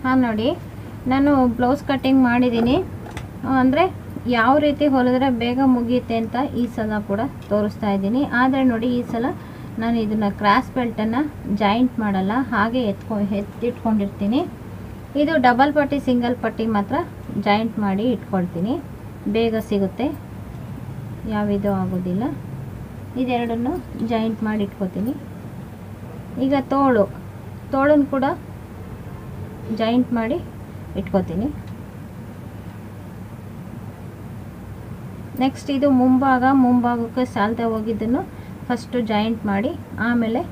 ಹಾಂ ನೋಡಿ, ನಾನು ಬ್ಲೌಸ್ ಕಟ್ಟಿಂಗ್ ಮಾಡಿದ್ದೀನಿ. ಅಂದರೆ ಯಾವ ರೀತಿ ಹೊಲಿದ್ರೆ ಬೇಗ ಮುಗಿಯುತ್ತೆ ಅಂತ ಈ ಸಲ ಕೂಡ ತೋರಿಸ್ತಾ ಇದ್ದೀನಿ. ಆದರೆ ನೋಡಿ, ಈ ಸಲ ನಾನು ಇದನ್ನು ಕ್ರಾಸ್ ಬೆಲ್ಟನ್ನು ಜಾಯಿಂಟ್ ಮಾಡಲ್ಲ, ಹಾಗೆ ಎತ್ತಿಟ್ಕೊಂಡಿರ್ತೀನಿ. ಇದು ಡಬಲ್ ಪಟ್ಟಿ ಸಿಂಗಲ್ ಪಟ್ಟಿ ಮಾತ್ರ ಜಾಯಿಂಟ್ ಮಾಡಿ ಇಟ್ಕೊಳ್ತೀನಿ, ಬೇಗ ಸಿಗುತ್ತೆ, ಯಾವಿದು ಆಗೋದಿಲ್ಲ. ಇದೆರಡನ್ನು ಜಾಯಿಂಟ್ ಮಾಡಿ ಇಟ್ಕೊತೀನಿ. ಈಗ ತೋಳನ್ನು ಕೂಡ ಜಾಯಿಂಟ್ ಮಾಡಿ ಇಟ್ಕೊತೀನಿ. ನೆಕ್ಸ್ಟ್ ಇದು ಮುಂಭಾಗಕ್ಕೆ ಸಾಲದೆ ಹೋಗಿದ್ದನ್ನು ಫಸ್ಟು ಜಾಯಿಂಟ್ ಮಾಡಿ ಆಮೇಲೆ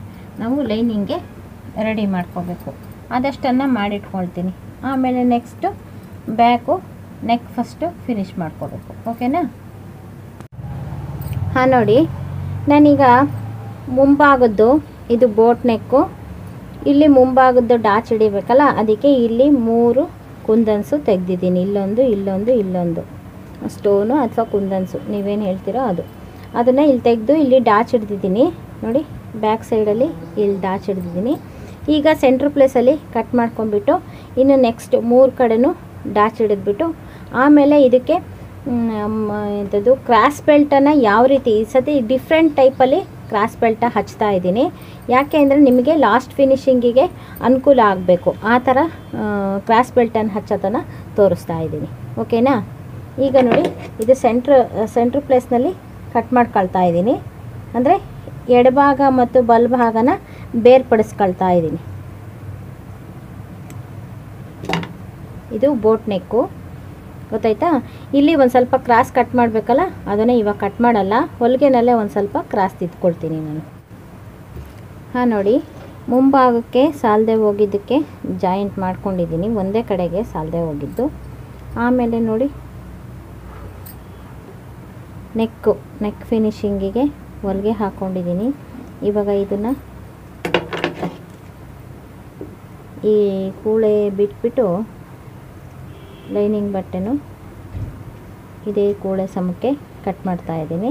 ನಾವು ಲೈನಿಂಗ್ಗೆ ರೆಡಿ ಮಾಡ್ಕೋಬೇಕು. ಅದಷ್ಟನ್ನು ಮಾಡಿಟ್ಕೊಳ್ತೀನಿ. ಆಮೇಲೆ next back neck first finish ಮಾಡ್ಕೋಬೇಕು. ಓಕೆನಾ? ಹಾಂ ನೋಡಿ, ನಾನೀಗ ಮುಂಭಾಗದ್ದು ಇದು ಬೋಟ್ ನೆಕ್ಕು, ಇಲ್ಲಿ ಮುಂಭಾಗದ್ದು ಡಾಚ್ ಹಿಡಿಬೇಕಲ್ಲ, ಅದಕ್ಕೆ ಇಲ್ಲಿ 3 ಕುಂದನ್ಸು ತೆಗೆದಿದ್ದೀನಿ. ಇಲ್ಲೊಂದು ಸ್ಟೋನು ಅಥವಾ ಕುಂದನ್ಸು, ನೀವೇನು ಹೇಳ್ತೀರೋ ಅದನ್ನು ಇಲ್ಲಿ ತೆಗೆದು ಇಲ್ಲಿ ಡಾಚ್ ಹಿಡ್ದಿದ್ದೀನಿ ನೋಡಿ. ಬ್ಯಾಕ್ ಸೈಡಲ್ಲಿ ಇಲ್ಲಿ ಡಾಚ್ ಹಿಡ್ದಿದ್ದೀನಿ. ಈಗ ಸೆಂಟ್ರ್ ಪ್ಲೇಸಲ್ಲಿ ಕಟ್ ಮಾಡ್ಕೊಂಡ್ಬಿಟ್ಟು ಇನ್ನು ನೆಕ್ಸ್ಟ್ 3 ಕಡೆನೂ ಡಾಚ್ ಹಿಡಿದ್ಬಿಟ್ಟು ಆಮೇಲೆ ಇದಕ್ಕೆ ಎಂಥದ್ದು ಕ್ರಾಸ್ ಬೆಲ್ಟನ್ನು ಯಾವ ರೀತಿ ಈ ಸತಿ ಡಿಫ್ರೆಂಟ್ ಟೈಪಲ್ಲಿ ಕ್ರಾಸ್ ಬೆಲ್ಟ ಹಚ್ತಾ ಇದ್ದೀನಿ. ಯಾಕೆ ಅಂದರೆ ನಿಮಗೆ ಲಾಸ್ಟ್ ಫಿನಿಶಿಂಗಿಗೆ ಅನುಕೂಲ ಆಗಬೇಕು, ಆ ಥರ ಕ್ರಾಸ್ ಬೆಲ್ಟನ್ನು ಹಚ್ಚೋದನ್ನು ತೋರಿಸ್ತಾ ಇದ್ದೀನಿ. ಓಕೆನಾ? ಈಗ ನೋಡಿ, ಇದು ಸೆಂಟ್ರ್ ಪ್ಲೇಸ್ನಲ್ಲಿ ಕಟ್ ಮಾಡ್ಕೊಳ್ತಾ ಇದ್ದೀನಿ. ಅಂದರೆ ಎಡಭಾಗ ಮತ್ತು ಬಲಭಾಗನ ಬೇರ್ಪಡಿಸ್ಕೊಳ್ತಾ ಇದ್ದೀನಿ. ಇದು ಬೋಟ್ ನೆಕ್ಕು, ಗೊತ್ತಾಯ್ತಾ? ಇಲ್ಲಿ ಒಂದು ಸ್ವಲ್ಪ ಕ್ರಾಸ್ ಕಟ್ ಮಾಡಬೇಕಲ್ಲ, ಅದನ್ನು ಇವಾಗ ಕಟ್ ಮಾಡಲ್ಲ, ಹೊಲಿಗೆನಲ್ಲೇ ಒಂದು ಸ್ವಲ್ಪ ಕ್ರಾಸ್ ತಿದ್ಕೊಳ್ತೀನಿ ನಾನು. ಹಾಂ ನೋಡಿ, ಮುಂಭಾಗಕ್ಕೆ ಸಾಲದೆ ಹೋಗಿದ್ದಕ್ಕೆ ಜಾಯಿಂಟ್ ಮಾಡ್ಕೊಂಡಿದ್ದೀನಿ, ಒಂದೇ ಕಡೆಗೆ ಸಾಲದೆ ಹೋಗಿದ್ದು. ಆಮೇಲೆ ನೋಡಿ, ನೆಕ್ ಫಿನಿಶಿಂಗಿಗೆ ಹೊಲಿಗೆ ಹಾಕ್ಕೊಂಡಿದ್ದೀನಿ. ಇವಾಗ ಇದನ್ನು ಈ ಕೂಳೆ ಬಿಟ್ಬಿಟ್ಟು ಲೈನಿಂಗ್ ಬಟ್ಟೆನು ಇದೇ ಕೂಳೆ ಸಮಕ್ಕೆ ಕಟ್ ಮಾಡ್ತಾ ಇದ್ದೀನಿ.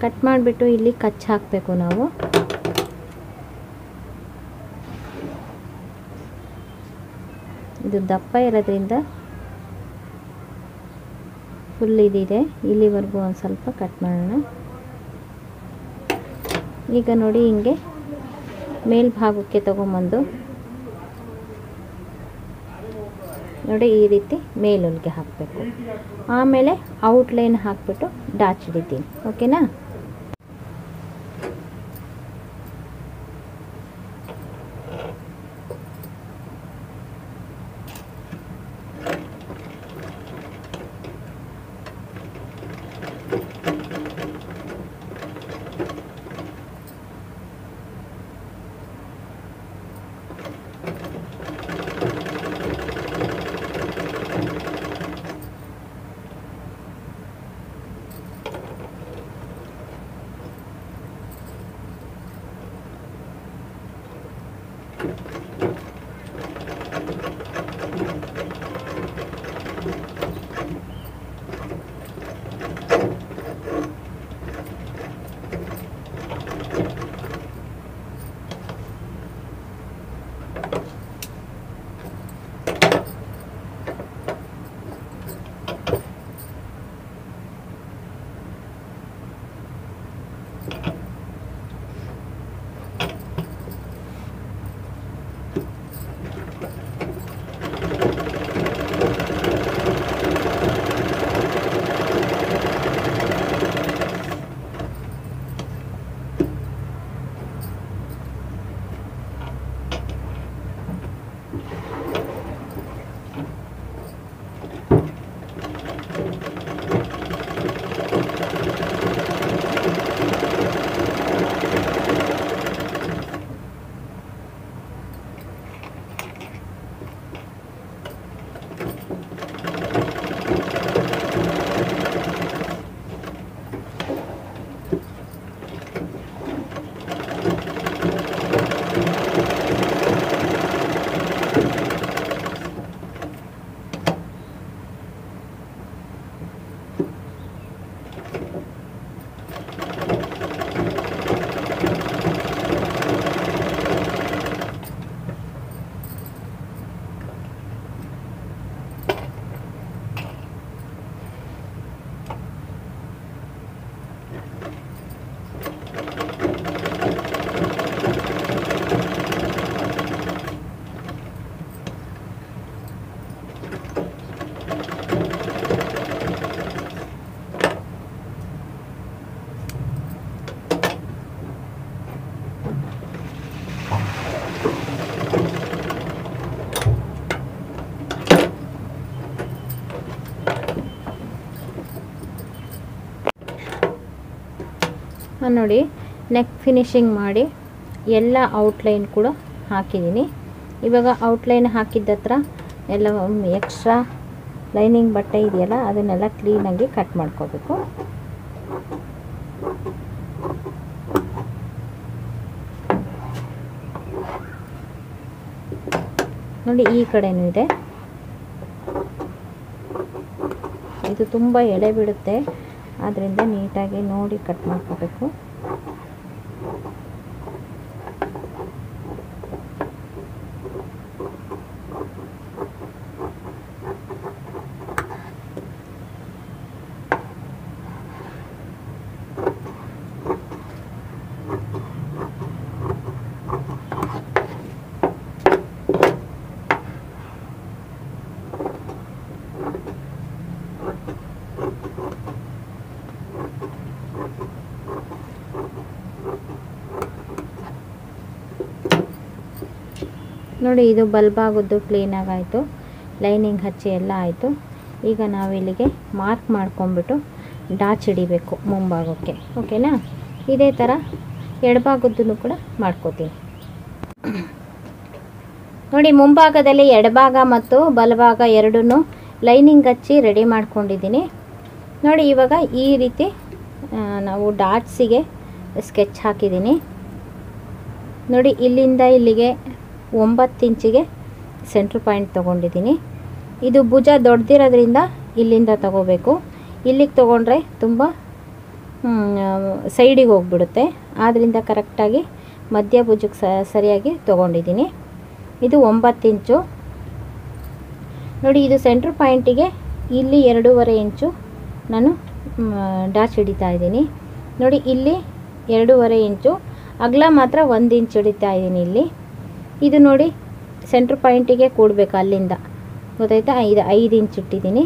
ಕಟ್ ಮಾಡಿಬಿಟ್ಟು ಇಲ್ಲಿ ಕಚ್ ಹಾಕಬೇಕು ನಾವು. ಇದು ದಪ್ಪ ಇರೋದ್ರಿಂದ ಫುಲ್ ಇದಿದೆ, ಇಲ್ಲಿವರೆಗೂ ಒಂದು ಸ್ವಲ್ಪ ಕಟ್ ಮಾಡೋಣ. ಈಗ ನೋಡಿ, ಹಿಂಗೆ ಮೇಲ್ಭಾಗಕ್ಕೆ ತಗೊಂಬಂದು ನೋಡಿ ಈ ರೀತಿ ಮೇಲೊಲ್ಗೆ ಹಾಕಬೇಕು. ಆಮೇಲೆ ಔಟ್ಲೈನ್ ಹಾಕ್ಬಿಟ್ಟು ಡಾಚ್ ಹಿಡಿತೀನಿ. ಓಕೆನಾ? ನೋಡಿ ನೆಕ್ ಫಿನಿಶಿಂಗ್ ಮಾಡಿ ಎಲ್ಲ ಔಟ್ಲೈನ್ ಕೂಡ ಹಾಕಿದ್ದೀನಿ. ಇವಾಗ ಔಟ್ಲೈನ್ ಹಾಕಿದ ಹತ್ರ ಎಲ್ಲ ಎಕ್ಸ್ಟ್ರಾ ಲೈನಿಂಗ್ ಬಟ್ಟೆ ಇದೆಯಲ್ಲ ಅದನ್ನೆಲ್ಲ ಕ್ಲೀನಾಗಿ ಕಟ್ ಮಾಡ್ಕೋಬೇಕು. ನೋಡಿ ಈ ಕಡೆನೂ ಇದೆ. ಇದು ತುಂಬ ಎಳೆ ಬಿಡುತ್ತೆ, ಆದ್ದರಿಂದ ನೀಟಾಗಿ ನೋಡಿ ಕಟ್ ಮಾಡ್ಕೋಬೇಕು. ನೋಡಿ ಇದು ಬಲ್ಬಾಗದ್ದು ಕ್ಲೀನಾಗಿ ಆಯಿತು, ಲೈನಿಂಗ್ ಹಚ್ಚಿ ಎಲ್ಲ ಆಯಿತು. ಈಗ ನಾವು ಇಲ್ಲಿಗೆ ಮಾರ್ಕ್ ಮಾಡ್ಕೊಂಬಿಟ್ಟು ಡಾಚ್ ಹಿಡಿಬೇಕು ಮುಂಭಾಗಕ್ಕೆ. ಓಕೆನಾ? ಇದೇ ಥರ ಎಡಭಾಗದ್ದನ್ನು ಕೂಡ ಮಾಡ್ಕೋತೀನಿ. ನೋಡಿ ಮುಂಭಾಗದಲ್ಲಿ ಎಡಭಾಗ ಮತ್ತು ಬಲಭಾಗ ಎರಡನ್ನೂ ಲೈನಿಂಗ್ ಹಚ್ಚಿ ರೆಡಿ ಮಾಡ್ಕೊಂಡಿದ್ದೀನಿ. ನೋಡಿ ಇವಾಗ ಈ ರೀತಿ ನಾವು ಡಾಟ್ಸಿಗೆ ಸ್ಕೆಚ್ ಹಾಕಿದ್ದೀನಿ. ನೋಡಿ ಇಲ್ಲಿಂದ ಇಲ್ಲಿಗೆ 9 ಇಂಚಿಗೆ ಸೆಂಟ್ರ್ ಪಾಯಿಂಟ್ ತೊಗೊಂಡಿದ್ದೀನಿ. ಇದು ಭುಜ ದೊಡ್ಡದಿರೋದ್ರಿಂದ ಇಲ್ಲಿಂದ ತಗೋಬೇಕು. ಇಲ್ಲಿಗೆ ತೊಗೊಂಡ್ರೆ ತುಂಬ ಸೈಡಿಗೆ ಹೋಗ್ಬಿಡುತ್ತೆ. ಆದ್ದರಿಂದ ಕರೆಕ್ಟಾಗಿ ಮಧ್ಯ ಭುಜಕ್ಕೆ ಸರಿಯಾಗಿ ತೊಗೊಂಡಿದ್ದೀನಿ. ಇದು 9 ಇಂಚು. ನೋಡಿ ಇದು ಸೆಂಟ್ರ್ ಪಾಯಿಂಟಿಗೆ ಇಲ್ಲಿ 2.5 ಇಂಚು ನಾನು ಡಾಚ್ ಹಿಡಿತಾ ಇದ್ದೀನಿ. ನೋಡಿ ಇಲ್ಲಿ 2.5 ಇಂಚು, ಅಗಲ ಮಾತ್ರ 1 ಇಂಚ್ ಹಿಡಿತಾ ಇದ್ದೀನಿ ಇಲ್ಲಿ. ಇದು ನೋಡಿ ಸೆಂಟ್ರ್ ಪಾಯಿಂಟಿಗೆ ಕೂಡಬೇಕು ಅಲ್ಲಿಂದ, ಗೊತ್ತಾಯ್ತಾ? ಇದು 5 ಇಂಚ್ ಇಟ್ಟಿದ್ದೀನಿ.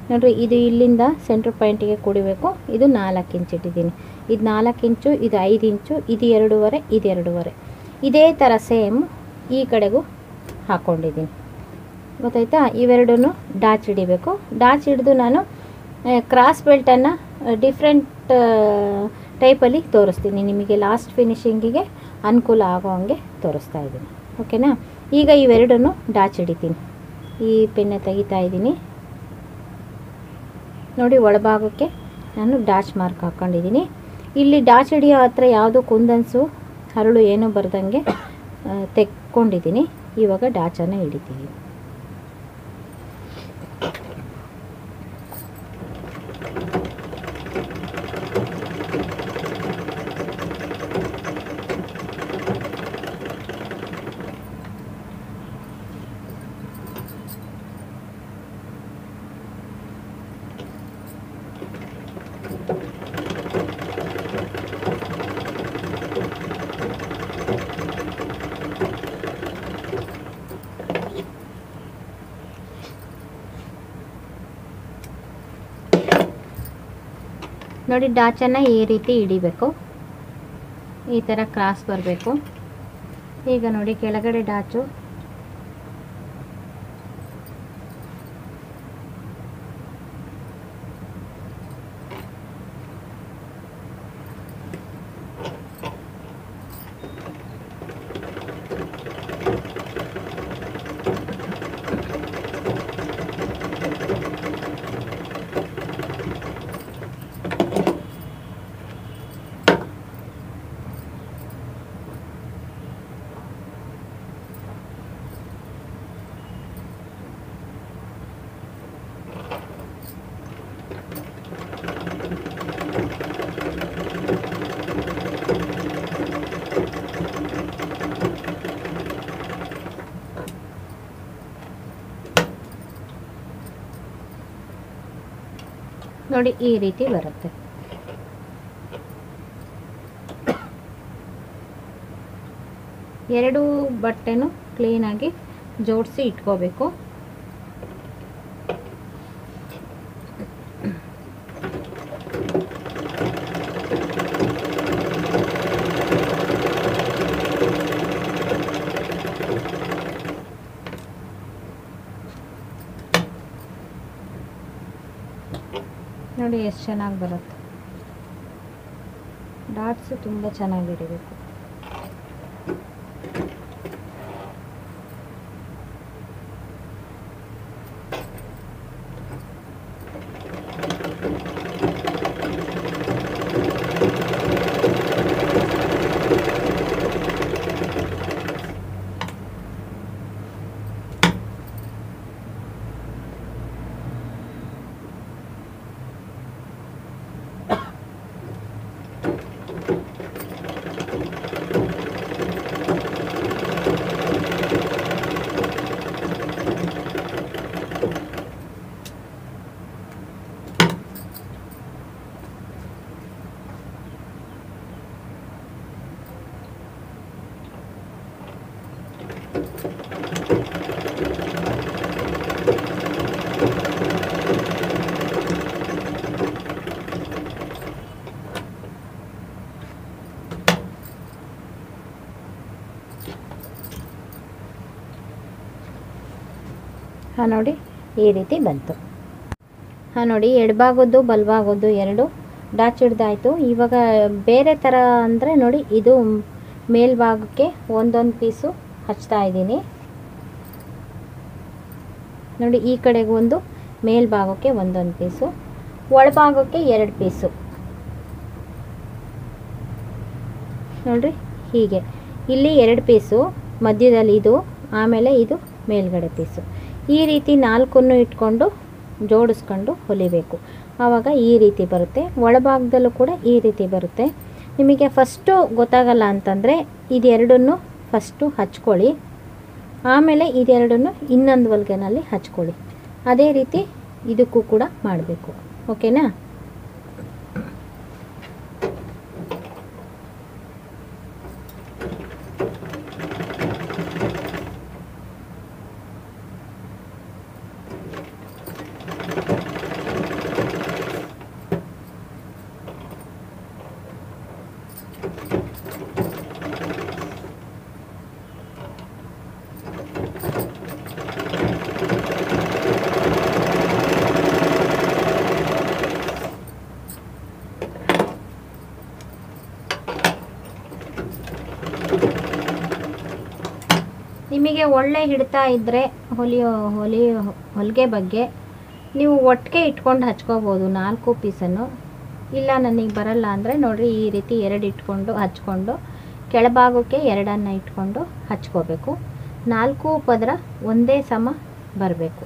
ನೋಡಿರಿ ಇದು ಇಲ್ಲಿಂದ ಸೆಂಟ್ರ್ ಪಾಯಿಂಟಿಗೆ ಕೂಡಬೇಕು. ಇದು 4 ಇಂಚ್ ಇಟ್ಟಿದ್ದೀನಿ. ಇದು 4 ಇಂಚು, ಇದು 5 ಇಂಚು, ಇದು 2.5, ಇದು 2.5. ಇದೇ ಥರ ಸೇಮ್ ಈ ಕಡೆಗೂ ಹಾಕ್ಕೊಂಡಿದ್ದೀನಿ, ಗೊತ್ತಾಯ್ತಾ? ಇವೆರಡೂ ಡಾಚ್ ಹಿಡಿಬೇಕು. ಡಾಚ್ ಹಿಡಿದು ನಾನು ಕ್ರಾಸ್ ಬೆಲ್ಟನ್ನು ಡಿಫ್ರೆಂಟ್ ಟೈಪಲ್ಲಿ ತೋರಿಸ್ತೀನಿ ನಿಮಗೆ. ಲಾಸ್ಟ್ ಫಿನಿಶಿಂಗಿಗೆ ಅನುಕೂಲ ಆಗೋ ಹಾಗೆ ತೋರಿಸ್ತಾ ಇದ್ದೀನಿ. ಓಕೆನಾ? ಈಗ ಇವೆರಡನ್ನು ಡಾಚ್ ಹಿಡಿತೀನಿ. ಈ ಪೆನ್ನೆ ತೆಗಿತಾ ಇದ್ದೀನಿ. ನೋಡಿ ಒಳಭಾಗಕ್ಕೆ ನಾನು ಡಾಚ್ ಮಾರ್ಕ್ ಹಾಕ್ಕೊಂಡಿದ್ದೀನಿ. ಇಲ್ಲಿ ಡಾಚ್ ಹಿಡಿಯೋ ಹತ್ರ ಯಾವುದೋ ಕುಂದನ್ಸು ಹರಳು ಏನೂ ಬರ್ದಂಗೆ ತೆಕ್ಕೊಂಡಿದ್ದೀನಿ. ಇವಾಗ ಡಾಚನ್ನು ಹಿಡಿತೀನಿ. ನೋಡಿ ಡಾಚನ್ನು ಈ ರೀತಿ ಹಿಡಿಬೇಕು. ಈ ಥರ ಕ್ರಾಸ್ ಬರಬೇಕು. ಈಗ ನೋಡಿ ಕೆಳಗಡೆ ಡಾಚು ನೋಡಿ ಈ ರೀತಿ ಬರುತ್ತೆ. ಎರಡು ಬಟ್ಟೆನೂ ಕ್ಲೀನಾಗಿ ಜೋಡಿಸಿ ಇಟ್ಕೋಬೇಕು. ನೋಡಿ ಎಷ್ಟು ಚೆನ್ನಾಗಿ ಬರುತ್ತೆ. ಡಾಟ್ಸು ತುಂಬ ಚೆನ್ನಾಗಿ ಹಿಡಿಬೇಕು. ಹಾಂ ನೋಡಿ ಈ ರೀತಿ ಬಂತು. ಹಾಂ ನೋಡಿ ಎಡಭಾಗದ್ದು ಬಲಭಾಗದ್ದು ಎರಡು ಡಾಚ್ ಹಿಡ್ದಾಯಿತು. ಇವಾಗ ಬೇರೆ ಥರ ಅಂದರೆ ನೋಡಿ ಇದು ಮೇಲ್ಭಾಗಕ್ಕೆ ಒಂದೊಂದು ಪೀಸು ಹಚ್ತಾ ಇದ್ದೀನಿ ನೋಡಿ. ಈ ಕಡೆಗೆ ಒಂದು, ಮೇಲ್ಭಾಗಕ್ಕೆ ಒಂದೊಂದು ಪೀಸು, ಒಳಭಾಗಕ್ಕೆ 2 ಪೀಸು ನೋಡಿರಿ. ಹೀಗೆ ಇಲ್ಲಿ 2 ಪೀಸು, ಮಧ್ಯದಲ್ಲಿ ಇದು, ಆಮೇಲೆ ಇದು ಮೇಲ್ಗಡೆ ಪೀಸು. ಈ ರೀತಿ 4 ಇಟ್ಕೊಂಡು ಜೋಡಿಸ್ಕೊಂಡು ಹೊಲಿಬೇಕು. ಆವಾಗ ಈ ರೀತಿ ಬರುತ್ತೆ. ಒಳಭಾಗದಲ್ಲೂ ಕೂಡ ಈ ರೀತಿ ಬರುತ್ತೆ. ನಿಮಗೆ ಫಸ್ಟು ಗೊತ್ತಾಗಲ್ಲ ಅಂತಂದರೆ ಇದೆರಡನ್ನು ಫಸ್ಟು ಹಚ್ಕೊಳ್ಳಿ, ಆಮೇಲೆ ಇದೆರಡನ್ನು ಇನ್ನೊಂದು ಹೊಲಿಗೆನಲ್ಲಿ ಹಚ್ಕೊಳ್ಳಿ. ಅದೇ ರೀತಿ ಇದಕ್ಕೂ ಕೂಡ ಮಾಡಬೇಕು. ಓಕೆನಾ? ನಿಮಗೆ ಒಳ್ಳೆ ಹಿಡ್ತಾ ಇದ್ದರೆ ಹೊಲಿಗೆ ಬಗ್ಗೆ ನೀವು ಒಟ್ಟಿಗೆ ಇಟ್ಕೊಂಡು ಹಚ್ಕೋಬೋದು 4 ಪೀಸನ್ನು. ಇಲ್ಲ ನನಗೆ ಬರಲ್ಲ ಅಂದರೆ ನೋಡಿರಿ ಈ ರೀತಿ 2 ಇಟ್ಕೊಂಡು ಹಚ್ಕೊಂಡು ಕೆಳಭಾಗಕ್ಕೆ 2 ಇಟ್ಕೊಂಡು ಹಚ್ಕೋಬೇಕು. 4 ಪದರ ಒಂದೇ ಸಮ ಬರಬೇಕು.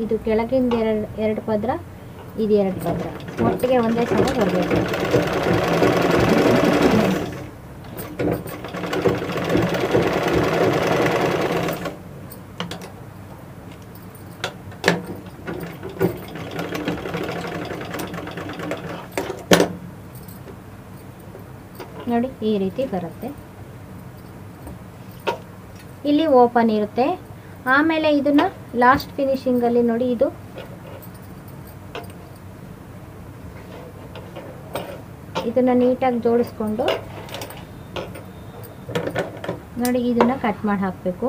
ಇದು ಕೆಳಗಿಂದ 2 ಪದರ, ಇದು 2 ಪದರ ಒಟ್ಟಿಗೆ ಒಂದೇ ಸಮ ಬರಬೇಕು. ನೋಡಿ ಈ ರೀತಿ ಬರುತ್ತೆ. ಇಲ್ಲಿ ಓಪನ್ ಇರುತ್ತೆ. ಆಮೇಲೆ ಇದನ್ನ ಲಾಸ್ಟ್ ಫಿನಿಶಿಂಗಲ್ಲಿ ನೋಡಿ ಇದನ್ನು ನೀಟಾಗಿ ಜೋಡಿಸ್ಕೊಂಡು ನೋಡಿ ಇದನ್ನು ಕಟ್ ಮಾಡಿ ಹಾಕಬೇಕು.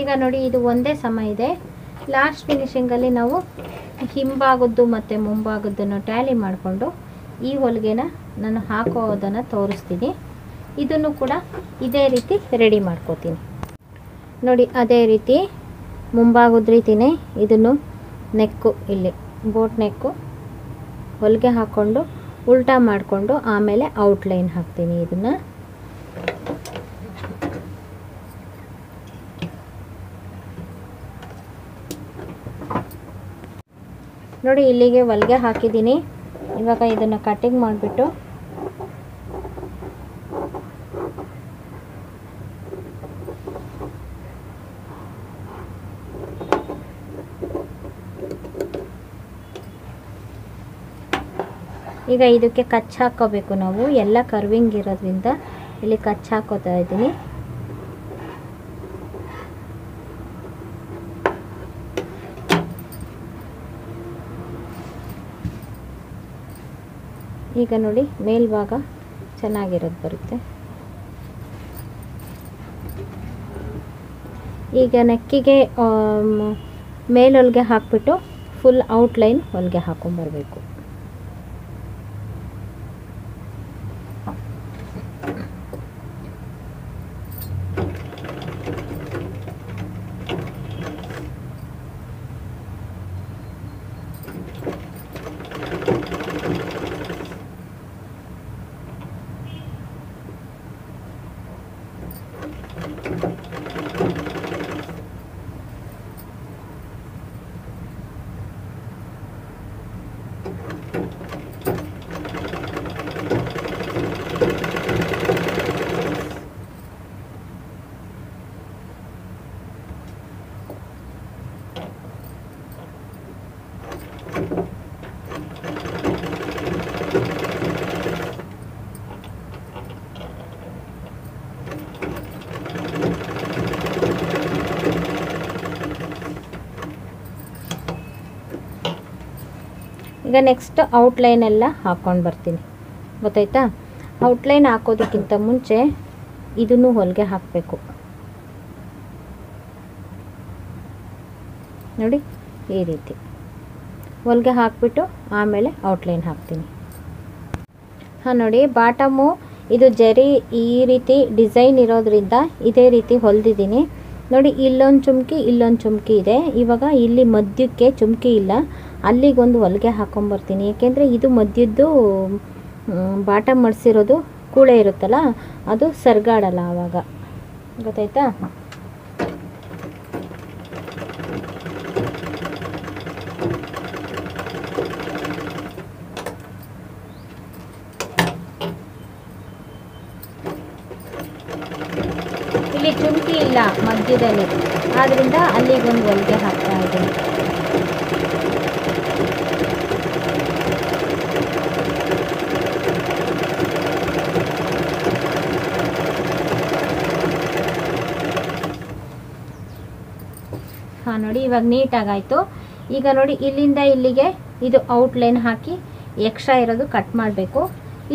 ಈಗ ನೋಡಿ ಇದು ಒಂದೇ ಸಮ ಇದೆ. ಲಾಸ್ಟ್ ಫಿನಿಶಿಂಗಲ್ಲಿ ನಾವು ಹಿಂಭಾಗದ್ದು ಮತ್ತು ಮುಂಭಾಗದ್ದನ್ನು ಟ್ಯಾಲಿ ಮಾಡಿಕೊಂಡು ಈ ಹೊಲಿಗೆನ ನಾನು ಹಾಕೋದನ್ನು ತೋರಿಸ್ತೀನಿ. ಇದನ್ನು ಕೂಡ ಇದೇ ರೀತಿ ರೆಡಿ ಮಾಡ್ಕೋತೀನಿ ನೋಡಿ. ಅದೇ ರೀತಿ ಮುಂಭಾಗದ ರೀತಿಯೇ ಇದನ್ನು ನೆಕ್ಕು, ಇಲ್ಲಿ ಬೋಟ್ ನೆಕ್ಕು ಹೊಲಿಗೆ ಹಾಕ್ಕೊಂಡು ಉಲ್ಟಾ ಮಾಡಿಕೊಂಡು ಆಮೇಲೆ ಔಟ್ಲೈನ್ ಹಾಕ್ತೀನಿ. ಇದನ್ನು ನೋಡಿ ಇಲ್ಲಿಗೆ ಹೊಲಿಗೆ ಹಾಕಿದ್ದೀನಿ. ಇವಾಗ ಇದನ್ನು ಕಟ್ಟಿಂಗ್ ಮಾಡಿಬಿಟ್ಟು ಈಗ ಇದಕ್ಕೆ ಕಚ್ಚ ಹಾಕ್ಕೋಬೇಕು ನಾವು, ಎಲ್ಲ ಕರ್ವಿಂಗ್ ಇರೋದ್ರಿಂದ ಇಲ್ಲಿ ಕಚ್ಚ ಹಾಕೋತಾ ಇದ್ದೀನಿ. ಈಗ ನೋಡಿ ಮೇಲ್ಭಾಗ ಚೆನ್ನಾಗಿರೋದು ಬರುತ್ತೆ. ಈಗ ನೆಕ್ಕಿಗೆ ಮೇಲೊಲ್ಗೆ ಹಾಕ್ಬಿಟ್ಟು ಫುಲ್ ಔಟ್ಲೈನ್ ಹೊಲಿಗೆ ಹಾಕೊಂಡ್ಬರ್ಬೇಕು. ಈಗ ನೆಕ್ಸ್ಟ್ ಔಟ್ಲೈನ್ ಎಲ್ಲ ಹಾಕ್ಕೊಂಡು ಬರ್ತೀನಿ, ಗೊತ್ತಾಯ್ತಾ? ಔಟ್ಲೈನ್ ಹಾಕೋದಕ್ಕಿಂತ ಮುಂಚೆ ಇದನ್ನು ಹೊಲಿಗೆ ಹಾಕಬೇಕು ನೋಡಿ, ಈ ರೀತಿ ಹೊಲಿಗೆ ಹಾಕ್ಬಿಟ್ಟು ಆಮೇಲೆ ಔಟ್ಲೈನ್ ಹಾಕ್ತೀನಿ. ಹಾಂ ನೋಡಿ, ಬಾಟಮು ಇದು ಜರಿ ಈ ರೀತಿ ಡಿಸೈನ್ ಇರೋದ್ರಿಂದ ಇದೇ ರೀತಿ ಹೊಲಿದಿದ್ದೀನಿ ನೋಡಿ. ಇಲ್ಲೊಂದು ಚುಮ್ಕಿ ಇಲ್ಲೊಂದು ಚುಮ್ಕಿ ಇದೆ. ಇವಾಗ ಇಲ್ಲಿ ಮಧ್ಯಕ್ಕೆ ಚುಮ್ಕಿ ಇಲ್ಲ, ಅಲ್ಲಿಗೊಂದು ಹೊಲಿಗೆ ಹಾಕೊಂಬರ್ತೀನಿ. ಏಕೆಂದರೆ ಇದು ಮಧ್ಯದ್ದು ಬಾಟಮ್ ಮಡಿಸಿರೋದು ಕೂಳೆ ಇರುತ್ತಲ್ಲ, ಅದು ಸರ್ಗಾಡಲ್ಲ ಆವಾಗ, ಗೊತ್ತಾಯ್ತಾ? ಇಲ್ಲಿ ಚುಮ್ಕಿ ಇಲ್ಲ ಮಧ್ಯದಲ್ಲಿ, ಆದ್ದರಿಂದ ಅಲ್ಲಿಗೊಂದು ಹೊಲಿಗೆ ಹಾಕ್ತಾ ಇದ್ದೀನಿ. ಹಾಂ ನೋಡಿ, ಇವಾಗ ನೀಟಾಗಾಯಿತು. ಈಗ ನೋಡಿ, ಇಲ್ಲಿಂದ ಇಲ್ಲಿಗೆ ಇದು ಔಟ್ಲೈನ್ ಹಾಕಿ ಎಕ್ಸ್ಟ್ರಾ ಇರೋದು ಕಟ್ ಮಾಡಬೇಕು.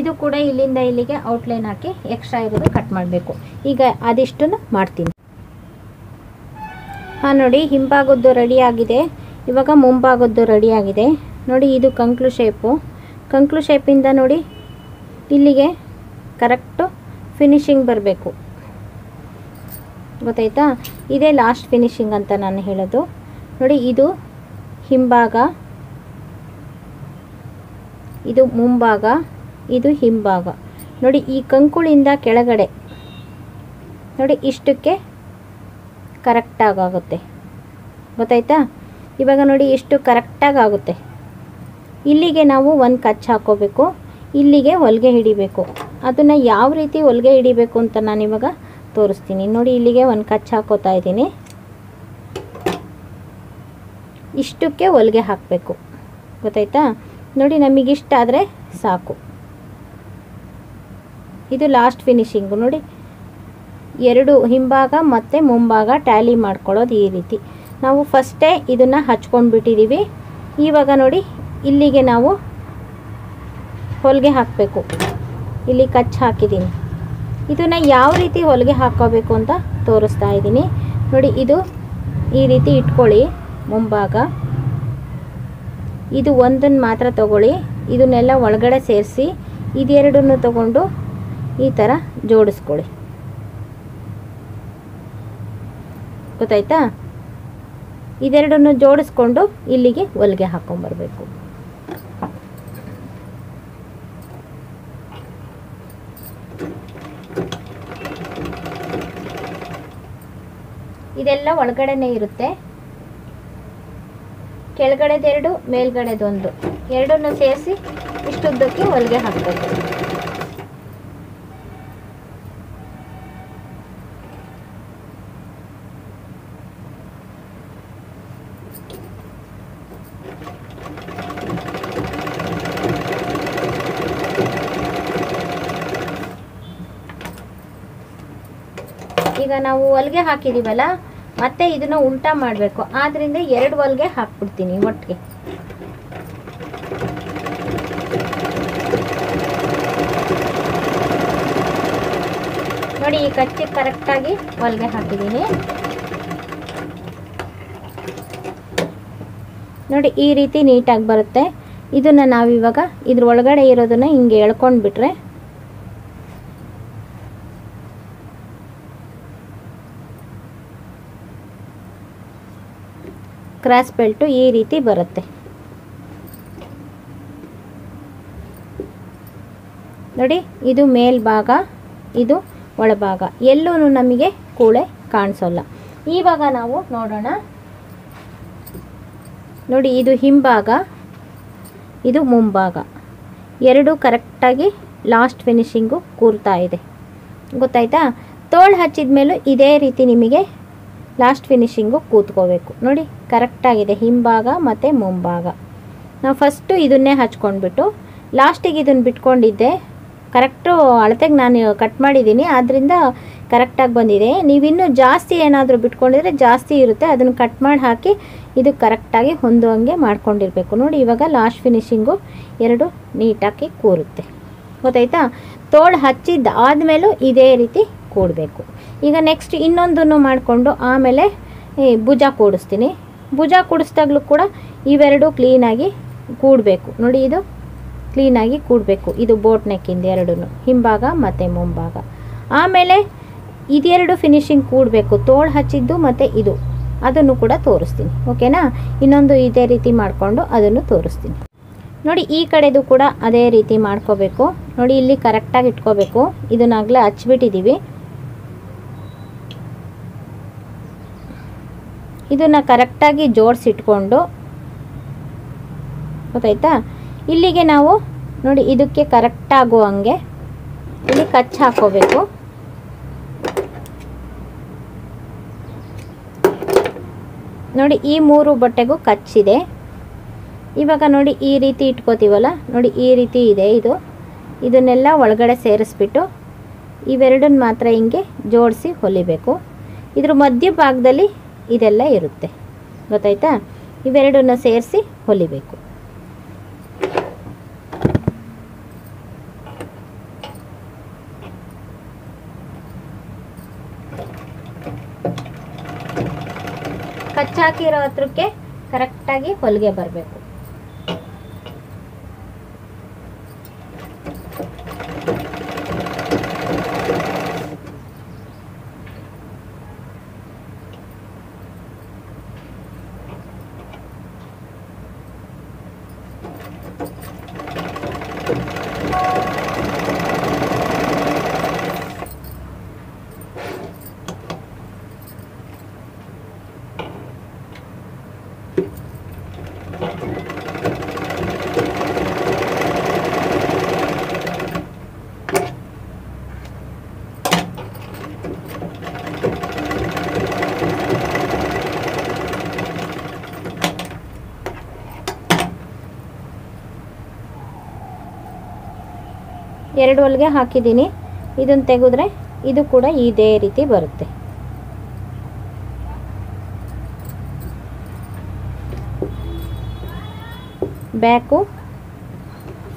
ಇದು ಕೂಡ ಇಲ್ಲಿಂದ ಇಲ್ಲಿಗೆ ಔಟ್ಲೈನ್ ಹಾಕಿ ಎಕ್ಸ್ಟ್ರಾ ಇರೋದು ಕಟ್ ಮಾಡಬೇಕು. ಈಗ ಅದಿಷ್ಟನ್ನು ಮಾಡ್ತೀನಿ. ಹಾಂ ನೋಡಿ, ಹಿಂಭಾಗದ್ದು ರೆಡಿಯಾಗಿದೆ. ಇವಾಗ ಮುಂಭಾಗದ್ದು ರೆಡಿಯಾಗಿದೆ ನೋಡಿ. ಇದು ಕಂಕ್ಳು ಶೇಪು. ಕಂಕ್ಳು ಶೇಪಿಂದ ನೋಡಿ ಇಲ್ಲಿಗೆ ಕರೆಕ್ಟು ಫಿನಿಶಿಂಗ್ ಬರಬೇಕು, ಗೊತ್ತಾಯ್ತಾ? ಇದೇ ಲಾಸ್ಟ್ ಫಿನಿಶಿಂಗ್ ಅಂತ ನಾನು ಹೇಳೋದು ನೋಡಿ. ಇದು ಹಿಂಭಾಗ, ಇದು ಮುಂಭಾಗ, ಇದು ಹಿಂಭಾಗ ನೋಡಿ. ಈ ಕಂಕುಳಿಂದ ಕೆಳಗಡೆ ನೋಡಿ ಇಷ್ಟಕ್ಕೆ ಕರೆಕ್ಟಾಗಿ ಆಗುತ್ತೆ, ಗೊತ್ತಾಯ್ತಾ? ಇವಾಗ ನೋಡಿ ಎಷ್ಟು ಕರೆಕ್ಟಾಗಿ ಆಗುತ್ತೆ. ಇಲ್ಲಿಗೆ ನಾವು ಒಂದು ಕಚ್ಚು ಹಾಕೋಬೇಕು, ಇಲ್ಲಿಗೆ ಹೊಲಿಗೆ ಹಿಡಿಬೇಕು. ಅದನ್ನು ಯಾವ ರೀತಿ ಹೊಲಿಗೆ ಹಿಡಿಬೇಕು ಅಂತ ನಾನಿವಾಗ ತೋರಿಸ್ತೀನಿ ನೋಡಿ. ಇಲ್ಲಿಗೆ ಒಂದು ಕಚ್ಚು ಹಾಕೋತಾ ಇದ್ದೀನಿ, ಇಷ್ಟಕ್ಕೆ ಹೊಲಿಗೆ ಹಾಕಬೇಕು, ಗೊತ್ತಾಯ್ತಾ? ನೋಡಿ, ನಮಗಿಷ್ಟ ಆದರೆ ಸಾಕು. ಇದು ಲಾಸ್ಟ್ ಫಿನಿಶಿಂಗು ನೋಡಿ. ಎರಡು ಹಿಂಭಾಗ ಮತ್ತು ಮುಂಭಾಗ ಟ್ಯಾಲಿ ಮಾಡ್ಕೊಳ್ಳೋದು ಈ ರೀತಿ. ನಾವು ಫಸ್ಟೇ ಇದನ್ನು ಹಚ್ಕೊಂಡು ಬಿಟ್ಟಿದ್ದೀವಿ. ಇವಾಗ ನೋಡಿ ಇಲ್ಲಿಗೆ ನಾವು ಹೊಲಿಗೆ ಹಾಕಬೇಕು. ಇಲ್ಲಿ ಕಚ್ಚು ಹಾಕಿದ್ದೀನಿ. ಇದನ್ನು ಯಾವ ರೀತಿ ಹೊಲಿಗೆ ಹಾಕೋಬೇಕು ಅಂತ ತೋರಿಸ್ತಾ ಇದ್ದೀನಿ ನೋಡಿ. ಇದು ಈ ರೀತಿ ಇಟ್ಕೊಳ್ಳಿ ಮುಂಭಾಗ. ಇದು ಒಂದನ್ನು ಮಾತ್ರ ತಗೊಳ್ಳಿ, ಇದನ್ನೆಲ್ಲ ಒಳಗಡೆ ಸೇರಿಸಿ ಇದೆರಡನ್ನು ತಗೊಂಡು ಈ ಥರ ಜೋಡಿಸ್ಕೊಳ್ಳಿ, ಗೊತ್ತಾಯ್ತಾ? ಇದೆರಡನ್ನು ಜೋಡಿಸ್ಕೊಂಡು ಇಲ್ಲಿಗೆ ಹೊಲಿಗೆ ಹಾಕೊಂಬರ್ಬೇಕು. ಇದೆಲ್ಲ ಒಳಗಡೆನೇ ಇರುತ್ತೆ. ಕೆಳಗಡೆದೆರಡು, ಮೇಲ್ಗಡೆದೊಂದು, ಎರಡನ್ನು ಸೇರಿಸಿ ಇಷ್ಟುದ್ದಕ್ಕೆ ಹೊಲಿಗೆ ಹಾಕಬೇಕು. ಈಗ ನಾವು ಹೊಲಿಗೆ ಹಾಕಿದ್ದೀವಲ್ಲ, ಮತ್ತೆ ಇದನ್ನು ಉಲ್ಟಾ ಮಾಡಬೇಕು. ಆದ್ದರಿಂದ 2 ಹೊಲಿಗೆ ಹಾಕ್ಬಿಡ್ತೀನಿ ಒಟ್ಟಿಗೆ. ನೋಡಿ, ಈ ಕಚ್ಚಿಗೆ ಕರೆಕ್ಟಾಗಿ ಹೊಲಿಗೆ ಹಾಕಿದ್ದೀನಿ. ನೋಡಿ, ಈ ರೀತಿ ನೀಟಾಗಿ ಬರುತ್ತೆ. ಇದನ್ನು ನಾವಿವಾಗ ಇದ್ರ ಒಳಗಡೆ ಇರೋದನ್ನು ಹಿಂಗೆ ಎಳ್ಕೊಂಡು ಬಿಟ್ರೆ ಕ್ರಾಸ್ ಬೆಲ್ಟು ಈ ರೀತಿ ಬರುತ್ತೆ. ನೋಡಿ, ಇದು ಮೇಲ್ಭಾಗ, ಇದು ಒಳಭಾಗ, ಎಲ್ಲೂ ನಮಗೆ ಕೂಳೆ ಕಾಣಿಸೋಲ್ಲ. ಇವಾಗ ನಾವು ನೋಡೋಣ. ನೋಡಿ, ಇದು ಹಿಂಭಾಗ, ಇದು ಮುಂಭಾಗ, ಎರಡು ಕರೆಕ್ಟಾಗಿ ಲಾಸ್ಟ್ ಫಿನಿಶಿಂಗು ಕೂರ್ತಾ ಇದೆ. ಗೊತ್ತಾಯ್ತಾ? ತೋಳು ಹಚ್ಚಿದ ಮೇಲೂ ಇದೇ ರೀತಿ ನಿಮಗೆ ಲಾಸ್ಟ್ ಫಿನಿಶಿಂಗು ಕೂತ್ಕೋಬೇಕು. ನೋಡಿ, ಕರೆಕ್ಟಾಗಿದೆ ಹಿಂಭಾಗ ಮತ್ತು ಮುಂಭಾಗ. ನಾವು ಫಸ್ಟು ಇದನ್ನೇ ಹಚ್ಕೊಂಡ್ಬಿಟ್ಟು ಲಾಸ್ಟಿಗೆ ಇದನ್ನು ಬಿಟ್ಕೊಂಡಿದ್ದೆ. ಕರೆಕ್ಟು ಅಳತೆಗೆ ನಾನು ಕಟ್ ಮಾಡಿದ್ದೀನಿ, ಆದ್ದರಿಂದ ಕರೆಕ್ಟಾಗಿ ಬಂದಿದೆ. ನೀವಿನ್ನೂ ಜಾಸ್ತಿ ಏನಾದರೂ ಬಿಟ್ಕೊಂಡಿದ್ರೆ ಜಾಸ್ತಿ ಇರುತ್ತೆ, ಅದನ್ನು ಕಟ್ ಮಾಡಿ ಹಾಕಿ ಇದು ಕರೆಕ್ಟಾಗಿ ಹೊಂದುವಂಗೆ ಮಾಡ್ಕೊಂಡಿರಬೇಕು. ನೋಡಿ, ಇವಾಗ ಲಾಸ್ಟ್ ಫಿನಿಶಿಂಗು ಎರಡು ನೀಟಾಗಿ ಕೂರುತ್ತೆ. ಗೊತ್ತಾಯ್ತಾ? ತೋಳು ಹಚ್ಚಿದ್ದಾದಮೇಲೂ ಇದೇ ರೀತಿ ಕೂಡಬೇಕು. ಈಗ ನೆಕ್ಸ್ಟ್ ಇನ್ನೊಂದನ್ನು ಮಾಡಿಕೊಂಡು ಆಮೇಲೆ ಭುಜ ಕೂಡಿಸ್ತೀನಿ. ಭುಜ ಕೂಡಿಸ್ದಾಗಲೂ ಕೂಡ ಇವೆರಡು ಕ್ಲೀನಾಗಿ ಕೂಡಬೇಕು. ನೋಡಿ, ಇದು ಕ್ಲೀನಾಗಿ ಕೂಡಬೇಕು. ಇದು ಬೋಟ್ ನೆಕ್ಕಿಂದ ಎರಡೂ, ಹಿಂಭಾಗ ಮತ್ತು ಮುಂಭಾಗ. ಆಮೇಲೆ ಇದೆರಡು ಫಿನಿಶಿಂಗ್ ಕೂಡಬೇಕು, ತೋಳು ಹಚ್ಚಿದ್ದು ಮತ್ತು ಇದು, ಅದನ್ನು ಕೂಡ ತೋರಿಸ್ತೀನಿ. ಓಕೆನಾ? ಇನ್ನೊಂದು ಇದೇ ರೀತಿ ಮಾಡಿಕೊಂಡು ಅದನ್ನು ತೋರಿಸ್ತೀನಿ. ನೋಡಿ, ಈ ಕಡೆದು ಕೂಡ ಅದೇ ರೀತಿ ಮಾಡ್ಕೋಬೇಕು. ನೋಡಿ, ಇಲ್ಲಿ ಕರೆಕ್ಟಾಗಿ ಇಟ್ಕೋಬೇಕು. ಇದನ್ನಾಗಲೇ ಹಚ್ಬಿಟ್ಟಿದ್ದೀವಿ. ಇದನ್ನು ಕರೆಕ್ಟಾಗಿ ಜೋಡಿಸಿಟ್ಕೊಂಡು, ಗೊತ್ತಾಯ್ತಾ? ಇಲ್ಲಿಗೆ ನಾವು ನೋಡಿ ಇದಕ್ಕೆ ಕರೆಕ್ಟಾಗೋ ಹಂಗೆ ಇಲ್ಲಿ ಕಚ್ಚಿ ಹಾಕೋಬೇಕು. ನೋಡಿ, ಈ 3 ಬಟ್ಟೆಗೂ ಕಚ್ಚಿದೆ. ಇವಾಗ ನೋಡಿ ಈ ರೀತಿ ಇಟ್ಕೋತೀವಲ್ಲ, ನೋಡಿ ಈ ರೀತಿ ಇದೆ ಇದು. ಇದನ್ನೆಲ್ಲ ಒಳಗಡೆ ಸೇರಿಸ್ಬಿಟ್ಟು ಇವೆರಡನ್ನ ಮಾತ್ರ ಹಿಂಗೆ ಜೋಡಿಸಿ ಹೊಲಿಬೇಕು. ಇದ್ರ ಮಧ್ಯ ಭಾಗದಲ್ಲಿ ಇದೆಲ್ಲ ಇರುತ್ತೆ. ಗೊತ್ತಾಯ್ತಾ? ಇವೆರಡನ್ನ ಸೇರಿಸಿ ಹೊಲಿಬೇಕು. ಕಚ್ಚಾಕಿರೋ ಹತ್ರಕ್ಕೆ ಕರೆಕ್ಟಾಗಿ ಹೊಲಿಗೆ ಬರಬೇಕು. ಎರಡು ಹೊಲಿಗೆ ಹಾಕಿದ್ದೀನಿ. ಇದನ್ನು ತೆಗೆದ್ರೆ ಇದು ಕೂಡ ಇದೇ ರೀತಿ ಬರುತ್ತೆ. ಬ್ಯಾಕು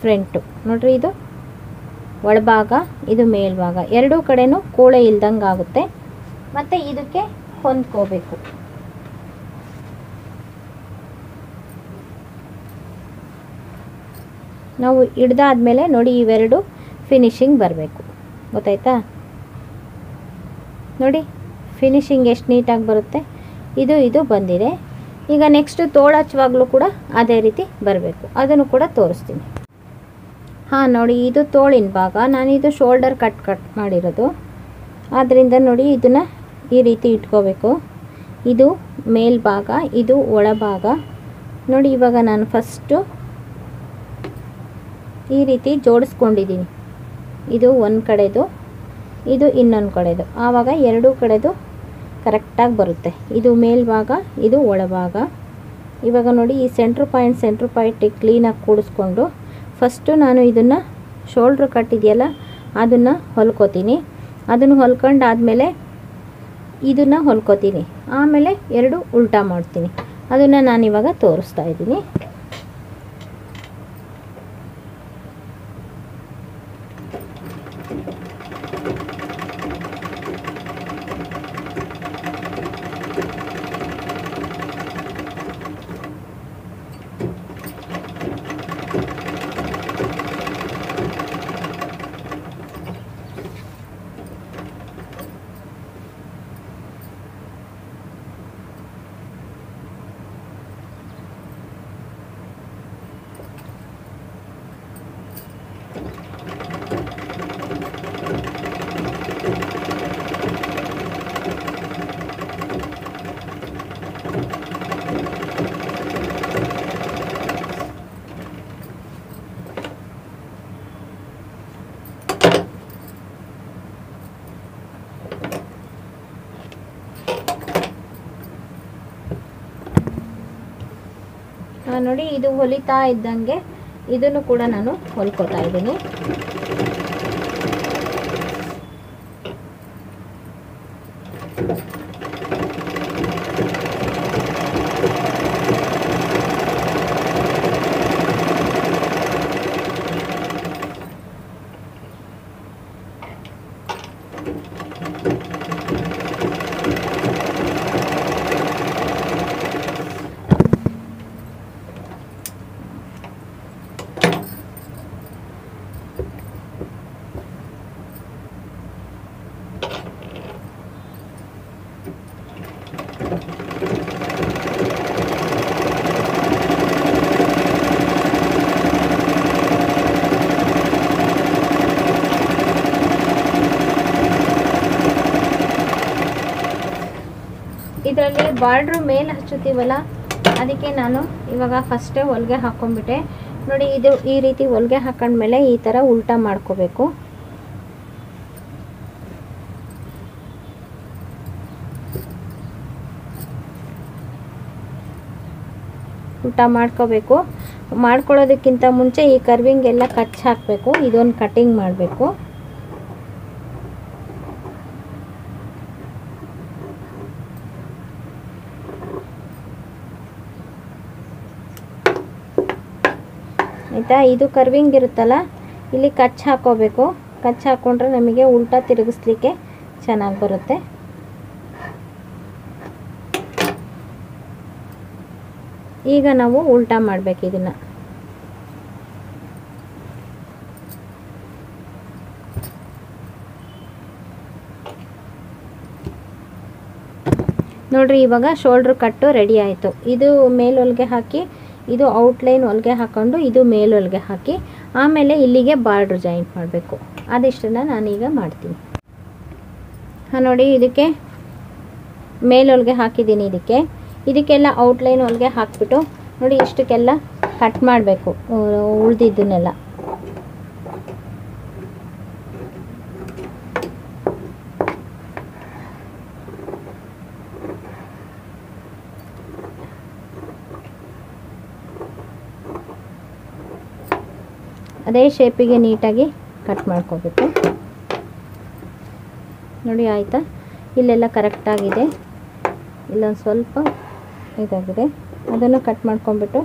ಫ್ರಂಟು ನೋಡ್ರಿ, ಇದು ಒಳಭಾಗ, ಇದು ಮೇಲ್ಭಾಗ, ಎರಡೂ ಕಡೆನೂ ಕೂಳೆ ಇಲ್ದಂಗೆ ಆಗುತ್ತೆ. ಮತ್ತು ಇದಕ್ಕೆ ಹೊಂದ್ಕೋಬೇಕು. ನಾವು ಹಿಡ್ದಾದ್ಮೇಲೆ ನೋಡಿ ಇವೆರಡು ಫಿನಿಶಿಂಗ್ ಬರಬೇಕು. ಗೊತ್ತಾಯ್ತಾ? ನೋಡಿ ಫಿನಿಶಿಂಗ್ ಎಷ್ಟು ನೀಟಾಗಿ ಬರುತ್ತೆ. ಇದು ಬಂದಿದೆ. ಈಗ ನೆಕ್ಸ್ಟು ತೋಳು ಹಚ್ಚುವಾಗಲೂ ಕೂಡ ಅದೇ ರೀತಿ ಬರಬೇಕು. ಅದನ್ನು ಕೂಡ ತೋರಿಸ್ತೀನಿ. ಹಾಂ, ನೋಡಿ ಇದು ತೋಳಿನ ಭಾಗ. ನಾನಿದು ಶೋಲ್ಡರ್ ಕಟ್ ಮಾಡಿರೋದು. ಆದ್ದರಿಂದ ನೋಡಿ ಇದನ್ನು ಈ ರೀತಿ ಇಟ್ಕೋಬೇಕು. ಇದು ಮೇಲ್ಭಾಗ, ಇದು ಒಳಭಾಗ. ನೋಡಿ, ಇವಾಗ ನಾನು ಫಸ್ಟು ಈ ರೀತಿ ಜೋಡಿಸ್ಕೊಂಡಿದ್ದೀನಿ. ಇದು ಒಂದು ಕಡೆದು, ಇದು ಇನ್ನೊಂದು ಕಡೆದು. ಆವಾಗ ಎರಡೂ ಕಡೆದು ಕರೆಕ್ಟಾಗಿ ಬರುತ್ತೆ. ಇದು ಮೇಲ್ಭಾಗ, ಇದು ಒಳಭಾಗ. ಇವಾಗ ನೋಡಿ ಈ ಸೆಂಟ್ರ್ ಪಾಯಿಂಟ್ ಕ್ಲೀನಾಗಿ ಕೂಡಿಸ್ಕೊಂಡು ಫಸ್ಟು ನಾನು ಇದನ್ನು ಶೋಲ್ಡ್ರ್ ಕಟ್ ಇದೆಯಲ್ಲ ಅದನ್ನು ಹೊಲ್ಕೋತೀನಿ. ಅದನ್ನು ಹೊಲ್ಕೊಂಡಾದಮೇಲೆ ಇದನ್ನು ಹೊಲ್ಕೋತೀನಿ, ಆಮೇಲೆ 2 ಉಲ್ಟಾ ಮಾಡ್ತೀನಿ. ಅದನ್ನು ನಾನಿವಾಗ ತೋರಿಸ್ತಾ ಇದ್ದೀನಿ. ನೋಡಿ, ಇದು ಹೊಲಿತಾ ಇದ್ದಂಗೆ ಇದನ್ನು ಕೂಡ ನಾನು ಹೊಲ್ಕೋತಾ ಇದ್ದೀನಿ. ಇದರಲ್ಲಿ ಬಾರ್ಡ್ರ್ ಮೇಲೆ ಹಚ್ಚುತ್ತೀವಲ್ಲ, ಅದಕ್ಕೆ ನಾನು ಇವಾಗ ಫಸ್ಟೇ ಹೊಲಿಗೆ ಹಾಕ್ಕೊಂಡ್ಬಿಟ್ಟೆ. ನೋಡಿ, ಇದು ಈ ರೀತಿ ಹೊಲಿಗೆ ಹಾಕೊಂಡ್ಮೇಲೆ ಈ ಥರ ಉಲ್ಟಾ ಮಾಡ್ಕೋಬೇಕು. ಉಲ್ಟಾ ಮಾಡ್ಕೋಬೇಕು. ಮಾಡ್ಕೊಳ್ಳೋದಕ್ಕಿಂತ ಮುಂಚೆ ಈ ಕರ್ವಿಂಗ್ ಎಲ್ಲ ಕಚ್ ಹಾಕಬೇಕು. ಇದೊಂದು ಕಟಿಂಗ್ ಮಾಡಬೇಕು. ಆಯಿತಾ? ಇದು ಕರ್ವಿಂಗ್ ಇರುತ್ತಲ್ಲ, ಇಲ್ಲಿ ಕಚ್ ಹಾಕೋಬೇಕು. ಕಚ್ ಹಾಕ್ಕೊಂಡ್ರೆ ನಮಗೆ ಉಲ್ಟಾ ತಿರುಗಿಸ್ಲಿಕ್ಕೆ ಚೆನ್ನಾಗಿ ಬರುತ್ತೆ. ಈಗ ನಾವು ಉಲ್ಟಾ ಮಾಡಬೇಕು ಇದನ್ನು. ನೋಡ್ರಿ, ಇವಾಗ ಶೋಲ್ಡ್ರ್ ಕಟ್ಟು ರೆಡಿ ಆಯಿತು. ಇದು ಮೇಲೊಲ್ಗೆ ಹಾಕಿ, ಇದು ಔಟ್ಲೈನ್ ಹೊಲಿಗೆ ಹಾಕ್ಕೊಂಡು ಇದು ಮೇಲೊಲ್ಗೆ ಹಾಕಿ ಆಮೇಲೆ ಇಲ್ಲಿಗೆ ಬಾರ್ಡ್ರ್ ಜಾಯಿಂಟ್ ಮಾಡಬೇಕು. ಅದಿಷ್ಟನ್ನು ನಾನೀಗ ಮಾಡ್ತೀನಿ. ನೋಡಿ, ಇದಕ್ಕೆ ಮೇಲೊಲ್ಗೆ ಹಾಕಿದ್ದೀನಿ. ಇದಕ್ಕೆಲ್ಲ ಔಟ್ಲೈನ್ ಹೊಲಿಗೆ ಹಾಕಿಬಿಟ್ಟು ನೋಡಿ ಇಷ್ಟಕ್ಕೆಲ್ಲ ಕಟ್ ಮಾಡಬೇಕು ಉಳಿದಿದ್ದನ್ನೆಲ್ಲ. ಅದೇ ಶೇಪಿಗೆ ನೀಟಾಗಿ ಕಟ್ ಮಾಡ್ಕೋಬೇಕು. ನೋಡಿ, ಆಯಿತಾ? ಇಲ್ಲೆಲ್ಲ ಕರೆಕ್ಟಾಗಿದೆ, ಇಲ್ಲೊಂದು ಸ್ವಲ್ಪ ಇದಾಗಿದೆ. ಅದನ್ನು ಕಟ್ ಮಾಡ್ಕೊಂಡ್ಬಿಟ್ಟು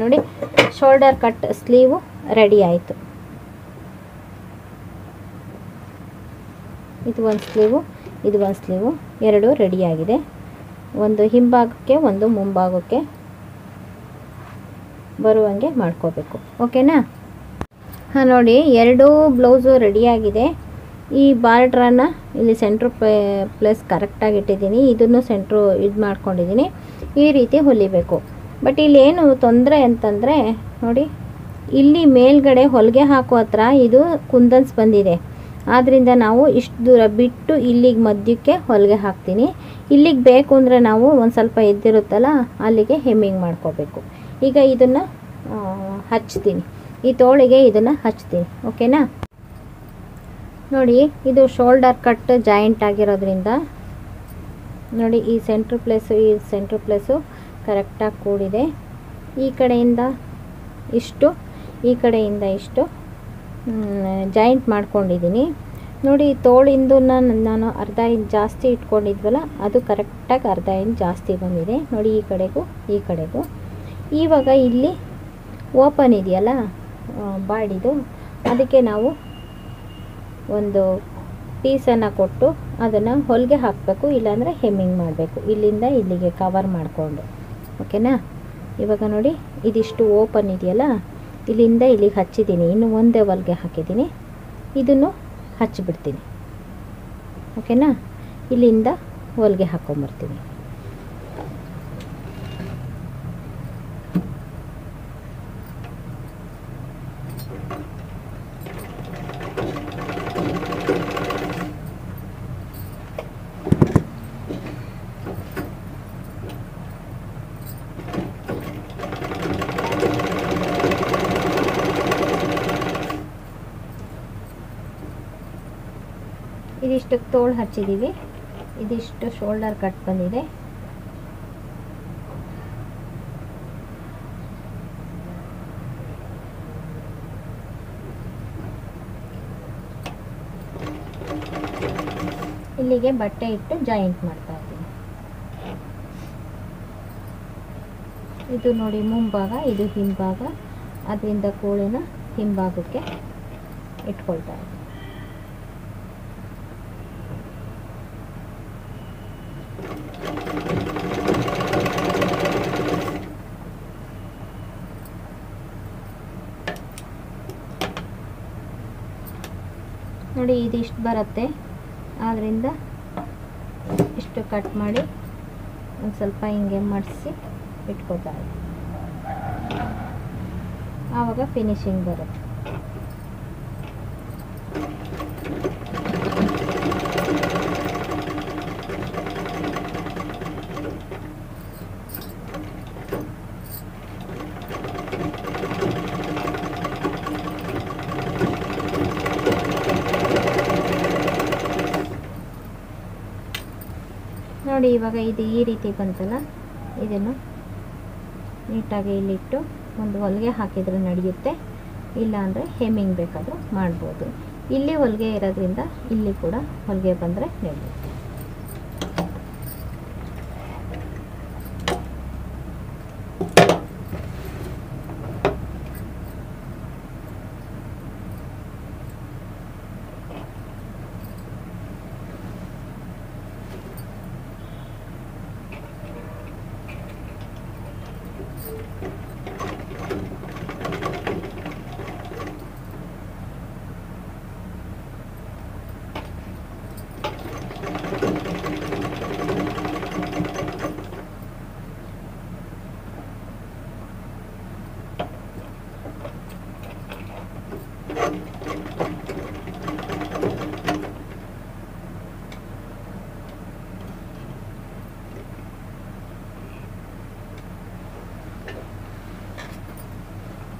ನೋಡಿ, ಶೋಲ್ಡರ್ ಕಟ್ ಸ್ಲೀವು ರೆಡಿ ಆಯಿತು. ಇದು ಒಂದು ಸ್ಲೀವು, ಇದು ಒಂದು ಸ್ಲೀವು, ಎರಡು ರೆಡಿಯಾಗಿದೆ. ಒಂದು ಹಿಂಭಾಗಕ್ಕೆ ಒಂದು ಮುಂಭಾಗಕ್ಕೆ ಬರುವಂಗೆ ಮಾಡ್ಕೋಬೇಕು. ಓಕೆನಾ? ನೋಡಿ, ಎರಡೂ ಬ್ಲೌಸು ರೆಡಿಯಾಗಿದೆ. ಈ ಬಾರ್ಡ್ರನ್ನು ಇಲ್ಲಿ ಸೆಂಟ್ರ್ ಪ್ಲೇಸ್ ಕರೆಕ್ಟಾಗಿ ಇಟ್ಟಿದ್ದೀನಿ. ಇದನ್ನು ಸೆಂಟ್ರು ಇದು ಮಾಡ್ಕೊಂಡಿದ್ದೀನಿ. ಈ ರೀತಿ ಹೊಲಿಬೇಕು. ಬಟ್ ಇಲ್ಲೇನು ತೊಂದರೆ ಅಂತಂದರೆ ನೋಡಿ, ಇಲ್ಲಿ ಮೇಲ್ಗಡೆ ಹೊಲಿಗೆ ಹಾಕೋ ಹತ್ರ ಇದು ಕುಂದನ್ಸ್ ಬಂದಿದೆ. ಆದ್ದರಿಂದ ನಾವು ಇಷ್ಟು ದೂರ ಬಿಟ್ಟು ಇಲ್ಲಿಗೆ ಮಧ್ಯಕ್ಕೆ ಹೊಲಿಗೆ ಹಾಕ್ತೀನಿ. ಇಲ್ಲಿಗೆ ಬೇಕು ಅಂದರೆ ನಾವು ಒಂದು ಸ್ವಲ್ಪ ಎದ್ದಿರುತ್ತಲ್ಲ ಅಲ್ಲಿಗೆ ಹೆಮ್ಮಿಂಗ್ ಮಾಡ್ಕೋಬೇಕು. ಈಗ ಇದನ್ನು ಹಚ್ತೀನಿ, ಈ ತೋಳಿಗೆ ಇದನ್ನು ಹಚ್ತೀನಿ. ಓಕೆನಾ? ನೋಡಿ, ಇದು ಶೋಲ್ಡರ್ ಕಟ್ ಜಾಯಿಂಟ್ ಆಗಿರೋದ್ರಿಂದ ನೋಡಿ ಈ ಸೆಂಟ್ರ್ ಪ್ಲೇಸು ಕರೆಕ್ಟಾಗಿ ಕೂಡಿದೆ. ಈ ಕಡೆಯಿಂದ ಇಷ್ಟು, ಈ ಕಡೆಯಿಂದ ಇಷ್ಟು ಜಾಯಿಂಟ್ ಮಾಡ್ಕೊಂಡಿದ್ದೀನಿ ನೋಡಿ. ತೋಳಿಂದು ನಾನು ಅರ್ಧ ಇಂಚ್ ಜಾಸ್ತಿ ಇಟ್ಕೊಂಡಿದ್ವಲ್ಲ, ಅದು ಕರೆಕ್ಟಾಗಿ ಅರ್ಧ ಇಂಚ್ ಜಾಸ್ತಿ ಬಂದಿದೆ ನೋಡಿ, ಈ ಕಡೆಗೂ. ಇವಾಗ ಇಲ್ಲಿ ಓಪನ್ ಇದೆಯಲ್ಲ ಬಾಡಿದು, ಅದಕ್ಕೆ ನಾವು ಒಂದು ಪೀಸನ್ನು ಕೊಟ್ಟು ಅದನ್ನು ಹೊಲಿಗೆ ಹಾಕಬೇಕು, ಇಲ್ಲಾಂದರೆ ಹೆಮ್ಮಿಂಗ್ ಮಾಡಬೇಕು. ಇಲ್ಲಿಂದ ಇಲ್ಲಿಗೆ ಕವರ್ ಮಾಡಿಕೊಂಡು, ಓಕೆನಾ. ಇವಾಗ ನೋಡಿ ಇದಿಷ್ಟು ಓಪನ್ ಇದೆಯಲ್ಲ, ಇಲ್ಲಿಂದ ಇಲ್ಲಿಗೆ ಹಚ್ಚಿದ್ದೀನಿ, ಇನ್ನು ಒಂದೇ ಹೊಲಿಗೆ ಹಾಕಿದ್ದೀನಿ, ಇದನ್ನು ಹಚ್ಚಿಬಿಡ್ತೀನಿ, ಓಕೆನಾ. ಇಲ್ಲಿಂದ ಹೊಲಿಗೆ ಹಾಕ್ಕೊಂಬರ್ತೀನಿ. ಇದಿಷ್ಟು ತೋಳು ಹಚ್ಚಿದ್ದೀವಿ, ಇದಿಷ್ಟು ಶೋಲ್ಡರ್ ಕಟ್ ಬಂದಿದೆ. ಇಲ್ಲಿಗೆ ಬಟ್ಟೆ ಇಟ್ಟು ಜಾಯಿಂಟ್ ಮಾಡ್ತಾ ಇದ್ದೀನಿ. ಇದು ನೋಡಿ ಮುಂಭಾಗ, ಇದು ಹಿಂಭಾಗ, ಅದರಿಂದ ಕೋಳಿನ ಹಿಂಭಾಗಕ್ಕೆ ಇಟ್ಕೊಳ್ತಾ ಇದ್ದೀನಿ. ನೋಡಿ ಇದಿಷ್ಟು ಬರುತ್ತೆ, ಆದ್ದರಿಂದ ಇಷ್ಟು ಕಟ್ ಮಾಡಿ ಒಂದು ಸ್ವಲ್ಪ ಹಿಂಗೆ ಮಡಿಸಿ ಇಟ್ಕೊತಾ ಇದ್ದೀನಿ, ಆವಾಗ ಫಿನಿಶಿಂಗ್ ಬರುತ್ತೆ. ನೋಡಿ ಇವಾಗ ಇದು ಈ ರೀತಿ ಬಂತಲ್ಲ, ಇದನ್ನು ನೀಟಾಗಿ ಇಲ್ಲಿಟ್ಟು ಒಂದು ಹೊಲಿಗೆ ಹಾಕಿದರೆ ನಡೆಯುತ್ತೆ, ಇಲ್ಲಾಂದರೆ ಹೆಮ್ಮಿಂಗ್ ಬೇಕಾದರೂ ಮಾಡ್ಬೋದು. ಇಲ್ಲಿ ಹೊಲಿಗೆ ಇರೋದ್ರಿಂದ ಇಲ್ಲಿ ಕೂಡ ಹೊಲಿಗೆ ಬಂದರೆ ನಡೆಯುತ್ತೆ.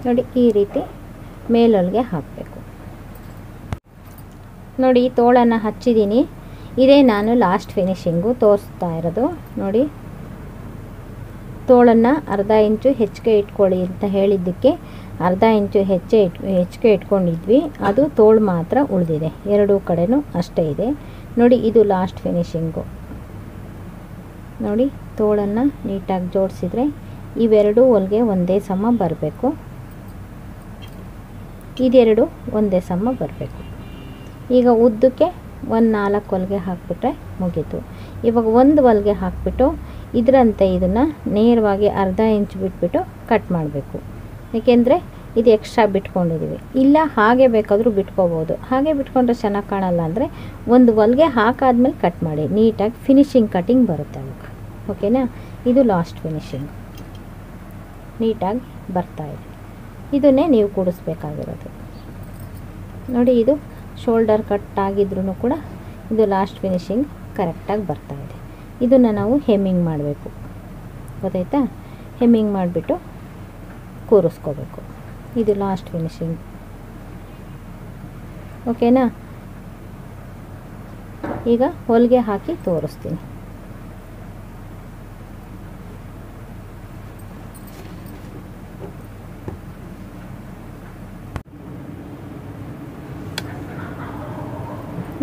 ನೋಡಿ ಈ ರೀತಿ ಮೇಲೊಳಗೆ ಹಾಕಬೇಕು. ನೋಡಿ ತೋಳನ್ನು ಹಚ್ಚಿದ್ದೀನಿ, ಇದೇ ನಾನು ಲಾಸ್ಟ್ ಫಿನಿಶಿಂಗು ತೋರಿಸ್ತಾ ಇರೋದು. ನೋಡಿ ತೋಳನ್ನು ಅರ್ಧ ಇಂಚು ಹೆಚ್ಚಿಗೆ ಇಟ್ಕೊಳ್ಳಿ ಅಂತ ಹೇಳಿದ್ದಕ್ಕೆ ಅರ್ಧ ಇಂಚು ಹೆಚ್ಚಿಗೆ ಇಟ್ಕೊಂಡಿದ್ವಿ, ಅದು ತೋಳು ಮಾತ್ರ ಉಳಿದಿದೆ, ಎರಡೂ ಕಡೆನೂ ಅಷ್ಟೇ ಇದೆ. ನೋಡಿ ಇದು ಲಾಸ್ಟ್ ಫಿನಿಶಿಂಗು. ನೋಡಿ ತೋಳನ್ನು ನೀಟಾಗಿ ಜೋಡಿಸಿದ್ರೆ ಇವೆರಡೂ ಹೊಲಿಗೆ ಒಂದೇ ಸಮ ಬರಬೇಕು, ಇದೆರಡು ಒಂದೇ ಸಮ ಬರಬೇಕು. ಈಗ ಉದ್ದಕ್ಕೆ ಒಂದು 4 ಹೊಲಿಗೆ ಹಾಕಿಬಿಟ್ರೆ ಮುಗೀತು. ಇವಾಗ ಒಂದು ಹೊಲಿಗೆ ಹಾಕಿಬಿಟ್ಟು ಇದರಂತೆ ಇದನ್ನು ನೇರವಾಗಿ ಅರ್ಧ ಇಂಚ್ ಬಿಟ್ಬಿಟ್ಟು ಕಟ್ ಮಾಡಬೇಕು, ಏಕೆಂದರೆ ಇದು ಎಕ್ಸ್ಟ್ರಾ ಬಿಟ್ಕೊಂಡಿದ್ದೀವಿ. ಇಲ್ಲ ಹಾಗೆ ಬೇಕಾದರೂ ಬಿಟ್ಕೋಬೋದು, ಹಾಗೆ ಬಿಟ್ಕೊಂಡ್ರೆ ಚೆನ್ನಾಗಿ ಕಾಣಲ್ಲ ಅಂದರೆ ಒಂದು ಹೊಲಿಗೆ ಹಾಕಾದ್ಮೇಲೆ ಕಟ್ ಮಾಡಿ, ನೀಟಾಗಿ ಫಿನಿಶಿಂಗ್ ಕಟಿಂಗ್ ಬರುತ್ತೆ ಅವಾಗ, ಓಕೆನಾ. ಇದು ಲಾಸ್ಟ್ ಫಿನಿಶಿಂಗ್ ನೀಟಾಗಿ ಬರ್ತಾಯಿದೆ, ಇದನ್ನೇ ನೀವು ಕೂಡಿಸ್ಬೇಕಾಗಿರೋದು. ನೋಡಿ ಇದು ಶೋಲ್ಡರ್ ಕಟ್ ಆಗಿದ್ರೂ ಕೂಡ ಇದು ಲಾಸ್ಟ್ ಫಿನಿಶಿಂಗ್ ಕರೆಕ್ಟಾಗಿ ಬರ್ತಾಯಿದೆ. ಇದನ್ನು ನಾವು ಹೆಮ್ಮಿಂಗ್ ಮಾಡಬೇಕು, ಗೊತ್ತಾಯ್ತಾ. ಹೆಮ್ಮಿಂಗ್ ಮಾಡಿಬಿಟ್ಟು ಕೂರಿಸ್ಕೋಬೇಕು, ಇದು ಲಾಸ್ಟ್ ಫಿನಿಶಿಂಗ್, ಓಕೆನಾ. ಈಗ ಹೊಲಿಗೆ ಹಾಕಿ ತೋರಿಸ್ತೀನಿ.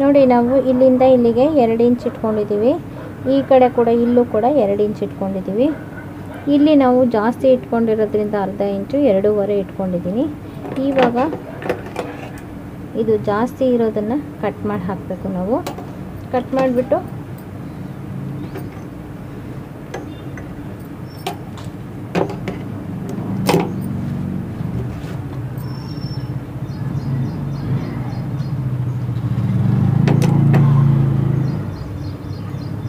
ನೋಡಿ ನಾವು ಇಲ್ಲಿಂದ ಇಲ್ಲಿಗೆ 2 ಇಂಚ್ ಇಟ್ಕೊಂಡಿದ್ದೀವಿ. ಈ ಕಡೆ ಕೂಡ ಇಲ್ಲೂ ಕೂಡ 2 ಇಂಚ್ ಇಟ್ಕೊಂಡಿದ್ದೀವಿ. ಇಲ್ಲಿ ನಾವು ಜಾಸ್ತಿ ಇಟ್ಕೊಂಡಿರೋದ್ರಿಂದ ಅರ್ಧ ಇಂಚು 2.5 ಇಟ್ಕೊಂಡಿದ್ದೀನಿ. ಇವಾಗ ಇದು ಜಾಸ್ತಿ ಇರೋದನ್ನು ಕಟ್ ಮಾಡಿ ಹಾಕಬೇಕು. ನಾವು ಕಟ್ ಮಾಡಿಬಿಟ್ಟು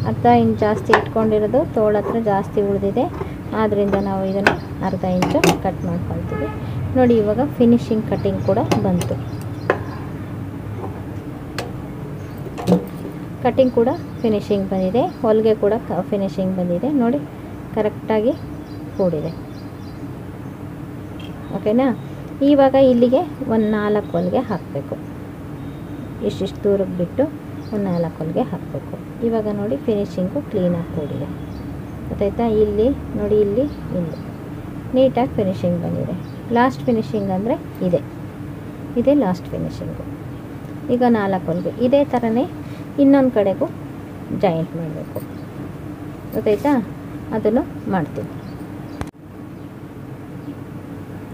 ಅರ್ಧ ಇಂಚ್ ಜಾಸ್ತಿ ಇಟ್ಕೊಂಡಿರೋದು ತೋಳ ಹತ್ರ ಜಾಸ್ತಿ ಉಳಿದಿದೆ, ಆದ್ದರಿಂದ ನಾವು ಇದನ್ನು ಅರ್ಧ ಇಂಚು ಕಟ್ ಮಾಡ್ಕೊಳ್ತೀವಿ. ನೋಡಿ ಇವಾಗ ಫಿನಿಶಿಂಗ್ ಕಟ್ಟಿಂಗ್ ಕೂಡ ಬಂತು. ಕಟ್ಟಿಂಗ್ ಕೂಡ ಫಿನಿಶಿಂಗ್ ಬಂದಿದೆ, ಹೊಲಿಗೆ ಕೂಡ ಫಿನಿಶಿಂಗ್ ಬಂದಿದೆ. ನೋಡಿ ಕರೆಕ್ಟಾಗಿ ಕೂಡಿದೆ. ಓಕೆನಾ? ಇವಾಗ ಇಲ್ಲಿಗೆ ಒಂದು 4 ಹೊಲಿಗೆ ಹಾಕಬೇಕು. ಇಷ್ಟಿಷ್ಟು ದೂರಕ್ಕೆ ಬಿಟ್ಟು ಒಂದು 4 ಹೊಲಿಗೆ ಹಾಕಬೇಕು. ಇವಾಗ ನೋಡಿ ಫಿನಿಶಿಂಗು ಕ್ಲೀನಾಗಿ ಕೂಡಿದೆ. ಗೊತ್ತಾಯ್ತಾ? ಇಲ್ಲಿ ನೋಡಿ, ಇಲ್ಲಿ ನೀಟಾಗಿ ಫಿನಿಶಿಂಗ್ ಬಂದಿದೆ. ಲಾಸ್ಟ್ ಫಿನಿಶಿಂಗ್ ಅಂದರೆ ಇದೆ ಲಾಸ್ಟ್ ಫಿನಿಶಿಂಗು. ಈಗ 4 ಹೊಲಿಗೆ ಇದೇ ಥರನೇ ಇನ್ನೊಂದು ಕಡೆಗೂ ಜಾಯಿಂಟ್ ಮಾಡಬೇಕು. ಗೊತ್ತಾಯ್ತಾ? ಅದನ್ನು ಮಾಡ್ತೀವಿ.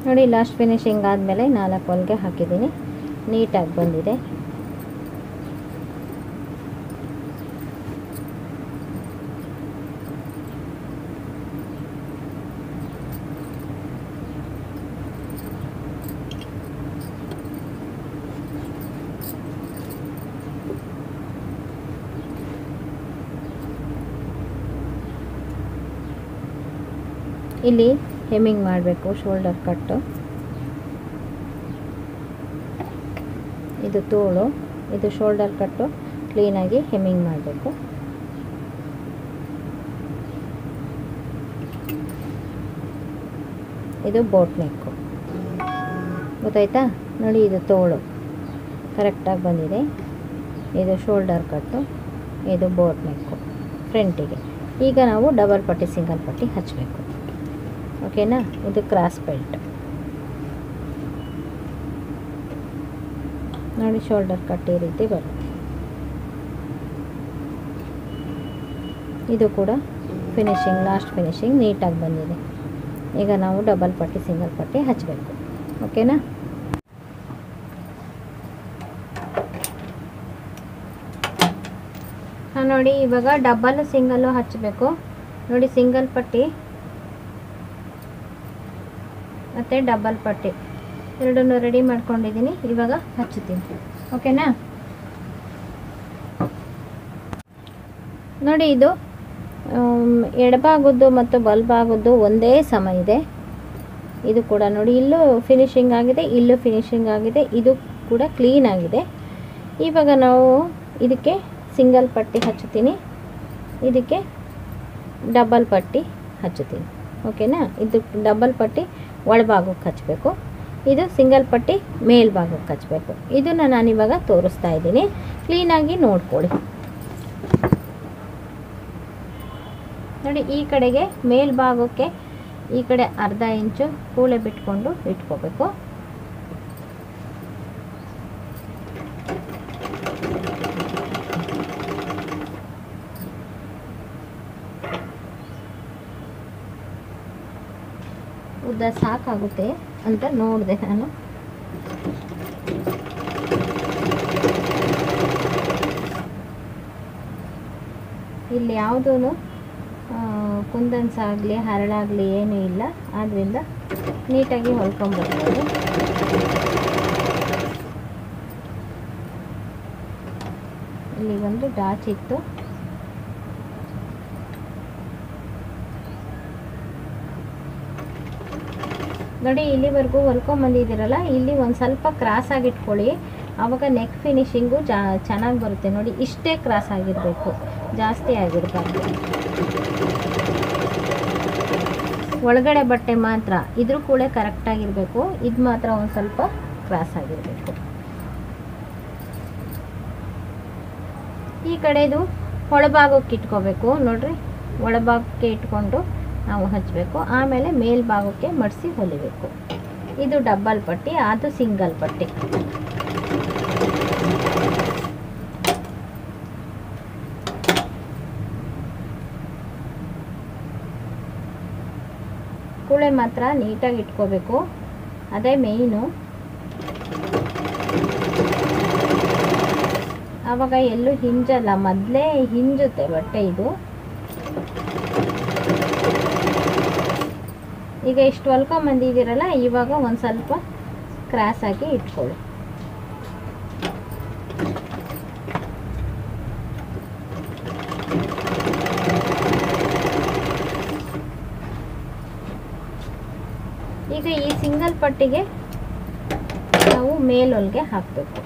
ನೋಡಿ ಲಾಸ್ಟ್ ಫಿನಿಶಿಂಗ್ ಆದಮೇಲೆ 4 ಹೊಲಿಗೆ ಹಾಕಿದ್ದೀನಿ, ನೀಟಾಗಿ ಬಂದಿದೆ. ಇಲ್ಲಿ ಹೆಮ್ಮಿಂಗ್ ಮಾಡಬೇಕು. ಶೋಲ್ಡರ್ ಕಟ್ಟು, ಇದು ತೋಳು, ಇದು ಶೋಲ್ಡರ್ ಕಟ್ಟು ಕ್ಲೀನಾಗಿ ಹೆಮ್ಮಿಂಗ್ ಮಾಡಬೇಕು. ಇದು ಬೋಟ್ ನೆಕ್ಕು. ಗೊತ್ತಾಯ್ತಾ? ನೋಡಿ ಇದು ತೋಳು ಕರೆಕ್ಟಾಗಿ ಬಂದಿದೆ. ಇದು ಶೋಲ್ಡರ್ ಕಟ್ಟು, ಇದು ಬೋಟ್ ನೆಕ್ಕು ಫ್ರಂಟಿಗೆ. ಈಗ ನಾವು ಡಬಲ್ ಪಟ್ಟಿ ಸಿಂಗಲ್ ಪಟ್ಟಿ ಹಚ್ಚಬೇಕು. ಓಕೆನಾ? ಇದು ಕ್ರಾಸ್ ಬೆಲ್ಟ್. ನೋಡಿ ಶೋಲ್ಡರ್ ಕಟ್ ಈ ರೀತಿ ಬರುತ್ತೆ. ಇದು ಕೂಡ ಫಿನಿಶಿಂಗ್, ಲಾಸ್ಟ್ ಫಿನಿಶಿಂಗ್ ನೀಟಾಗಿ ಬಂದಿದೆ. ಈಗ ನಾವು ಡಬಲ್ ಪಟ್ಟಿ ಸಿಂಗಲ್ ಪಟ್ಟಿ ಹಚ್ಚಬೇಕು. ಓಕೆನಾ? ನೋಡಿ ಇವಾಗ ಡಬಲ್ ಸಿಂಗಲ್ಲು ಹಚ್ಚಬೇಕು. ನೋಡಿ ಸಿಂಗಲ್ ಪಟ್ಟಿ ಮತ್ತು ಡಬಲ್ ಪಟ್ಟಿ ಎರಡನ್ನೂ ರೆಡಿ ಮಾಡ್ಕೊಂಡಿದ್ದೀನಿ. ಇವಾಗ ಹಚ್ಚುತ್ತೀನಿ. ಓಕೆನಾ? ನೋಡಿ ಇದು ಎಡಭಾಗದ್ದು ಮತ್ತು ಬಲಭಾಗದ್ದು ಒಂದೇ ಸಮ ಇದೆ. ಇದು ಕೂಡ ನೋಡಿ ಇಲ್ಲೂ ಫಿನಿಶಿಂಗ್ ಆಗಿದೆ, ಇಲ್ಲೂ ಫಿನಿಶಿಂಗ್ ಆಗಿದೆ, ಇದು ಕೂಡ ಕ್ಲೀನ್ ಆಗಿದೆ. ಇವಾಗ ನಾವು ಇದಕ್ಕೆ ಸಿಂಗಲ್ ಪಟ್ಟಿ ಹಚ್ಚುತ್ತೀನಿ, ಇದಕ್ಕೆ ಡಬಲ್ ಪಟ್ಟಿ ಹಚ್ಚುತ್ತೀನಿ. ಓಕೆನಾ? ಇದು ಡಬಲ್ ಪಟ್ಟಿ ಒಳಭಾಗಕ್ಕೆ ಹಚ್ಚಬೇಕು, ಇದು ಸಿಂಗಲ್ ಪಟ್ಟಿ ಮೇಲ್ಭಾಗಕ್ಕೆ ಹಚ್ಚಬೇಕು. ಇದನ್ನು ನಾನಿವಾಗ ತೋರಿಸ್ತಾ ಇದ್ದೀನಿ, ಕ್ಲೀನಾಗಿ ನೋಡ್ಕೊಳ್ಳಿ. ನೋಡಿ ಈ ಕಡೆಗೆ ಮೇಲ್ಭಾಗಕ್ಕೆ ಈ ಕಡೆ ಅರ್ಧ ಇಂಚು ಕೂಳೆ ಬಿಟ್ಕೊಂಡು ಇಟ್ಕೋಬೇಕು. ಉದ್ದ ಸಾಕಾಗುತ್ತೆ ಅಂತ ನೋಡಿದೆ ನಾನು. ಇಲ್ಲಿ ಯಾವುದೂ ಕುಂದನ್ಸ್ ಆಗಲಿ ಹರಳಾಗಲಿ ಏನೂ ಇಲ್ಲ, ಆದ್ದರಿಂದ ನೀಟಾಗಿ ಹೊಲ್ಕೊಂಡ್ಬರ್ಬೋದು. ಇಲ್ಲಿ ಒಂದು ಡಾಚಿತ್ತು, ನೋಡಿ ಇಲ್ಲಿವರೆಗೂ ಹೊಲ್ಕೊಂಬಂದಿದ್ದೀರಲ್ಲ, ಇಲ್ಲಿ ಒಂದು ಸ್ವಲ್ಪ ಕ್ರಾಸ್ ಆಗಿಟ್ಕೊಳ್ಳಿ, ಆವಾಗ ನೆಕ್ ಫಿನಿಶಿಂಗು ಚೆನ್ನಾಗಿ ಬರುತ್ತೆ. ನೋಡಿ ಇಷ್ಟೇ ಕ್ರಾಸ್ ಆಗಿರಬೇಕು, ಜಾಸ್ತಿ ಆಗಿರಬಾರ್ದು. ಒಳಗಡೆ ಬಟ್ಟೆ ಮಾತ್ರ ಇದ್ರ ಕೂಡ ಕರೆಕ್ಟಾಗಿರಬೇಕು, ಇದು ಮಾತ್ರ ಒಂದು ಸ್ವಲ್ಪ ಕ್ರಾಸ್ ಆಗಿರಬೇಕು. ಈ ಕಡೆದು ಒಳಭಾಗಕ್ಕೆ ಇಟ್ಕೋಬೇಕು. ನೋಡ್ರಿ ಒಳಭಾಗಕ್ಕೆ ಇಟ್ಕೊಂಡು ನಾವು ಹಚ್ಚಬೇಕು, ಆಮೇಲೆ ಮೇಲ್ಭಾಗಕ್ಕೆ ಮಡಿಸಿ ಹೊಲಿಬೇಕು. ಇದು ಡಬಲ್ ಪಟ್ಟಿ, ಅದು ಸಿಂಗಲ್ ಪಟ್ಟಿ. ಕೂಳೆ ಮಾತ್ರ ನೀಟಾಗಿ ಇಟ್ಕೋಬೇಕು, ಅದೇ ಮೇಯ್ನು. ಆವಾಗ ಎಲ್ಲೂ ಹಿಂಜಲ್ಲ, ಮೊದಲೇ ಹಿಂಜುತ್ತೆ ಬಟ್ಟೆ ಇದು. ಈಗ ಇಷ್ಟು ಹೊಲ್ಕೊಂಬಂದಿದ್ದೀರಲ್ಲ, ಇವಾಗ ಒಂದು ಸ್ವಲ್ಪ ಕ್ರಾಸ್ ಆಗಿ ಇಟ್ಕೊಳ್ಳಿ. ಈಗ ಈ ಸಿಂಗಲ್ ಪಟ್ಟಿಗೆ ನಾವು ಮೇಲೊಲ್ಗೆ ಹಾಕಬೇಕು.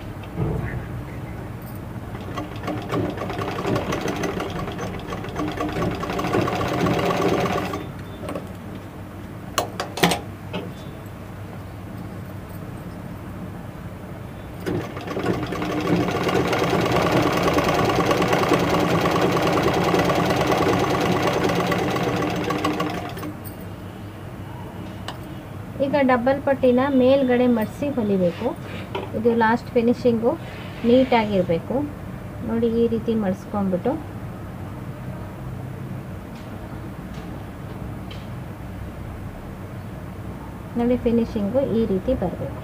ಈಗ ಡಬಲ್ ಪಟ್ಟಿನ ಮೇಲ್ಗಡೆ ಮಡಿಸಿ ಹೊಲಿಬೇಕು. ಇದು ಲಾಸ್ಟ್ ಫಿನಿಶಿಂಗು ನೀಟಾಗಿರಬೇಕು ನೋಡಿ. ಈ ರೀತಿ ಮಡಿಸ್ಕೊಂಡ್ಬಿಟ್ಟು ನೋಡಿ, ಫಿನಿಶಿಂಗು ಈ ರೀತಿ ಬರಬೇಕು.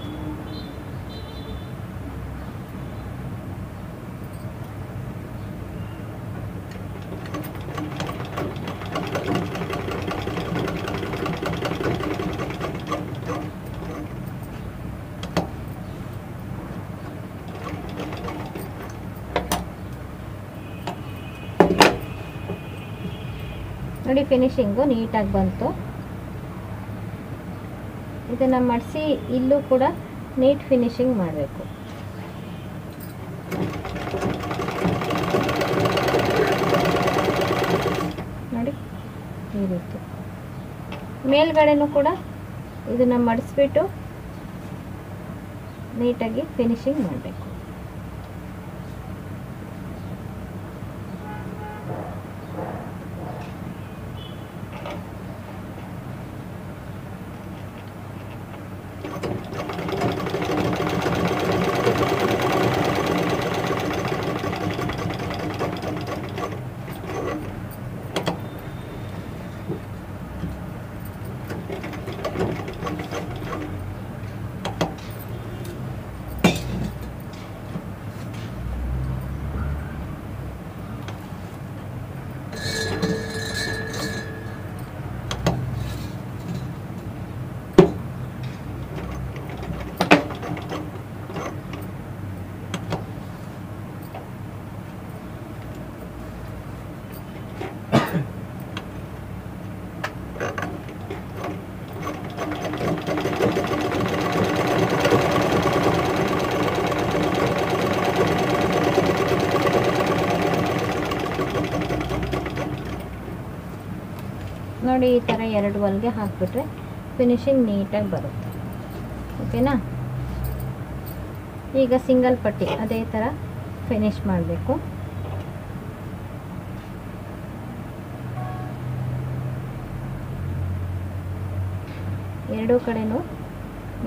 ನೋಡಿ, ಫಿನಿಶಿಂಗು ನೀಟಾಗಿ ಬಂತು. ಇದನ್ನು ಮಡಿಸಿ ಇಲ್ಲೂ ಕೂಡ ನೀಟ್ ಫಿನಿಶಿಂಗ್ ಮಾಡಬೇಕು. ನೋಡಿ ಈ ರೀತಿ ಮೇಲ್ಗಡೆನೂ ಕೂಡ ಇದನ್ನು ಮಡಿಸ್ಬಿಟ್ಟು ನೀಟಾಗಿ ಫಿನಿಶಿಂಗ್ ಮಾಡಬೇಕು. ನೋಡಿ, ಈ ಥರ ಎರಡು ಹೊಲಿಗೆ ಹಾಕಿಬಿಟ್ರೆ ಫಿನಿಶಿಂಗ್ ನೀಟಾಗಿ ಬರುತ್ತೆ. ಓಕೆನಾ? ಈಗ ಸಿಂಗಲ್ ಪಟ್ಟಿ ಅದೇ ಥರ ಫಿನಿಶ್ ಮಾಡಬೇಕು. ಎರಡೂ ಕಡೆನೂ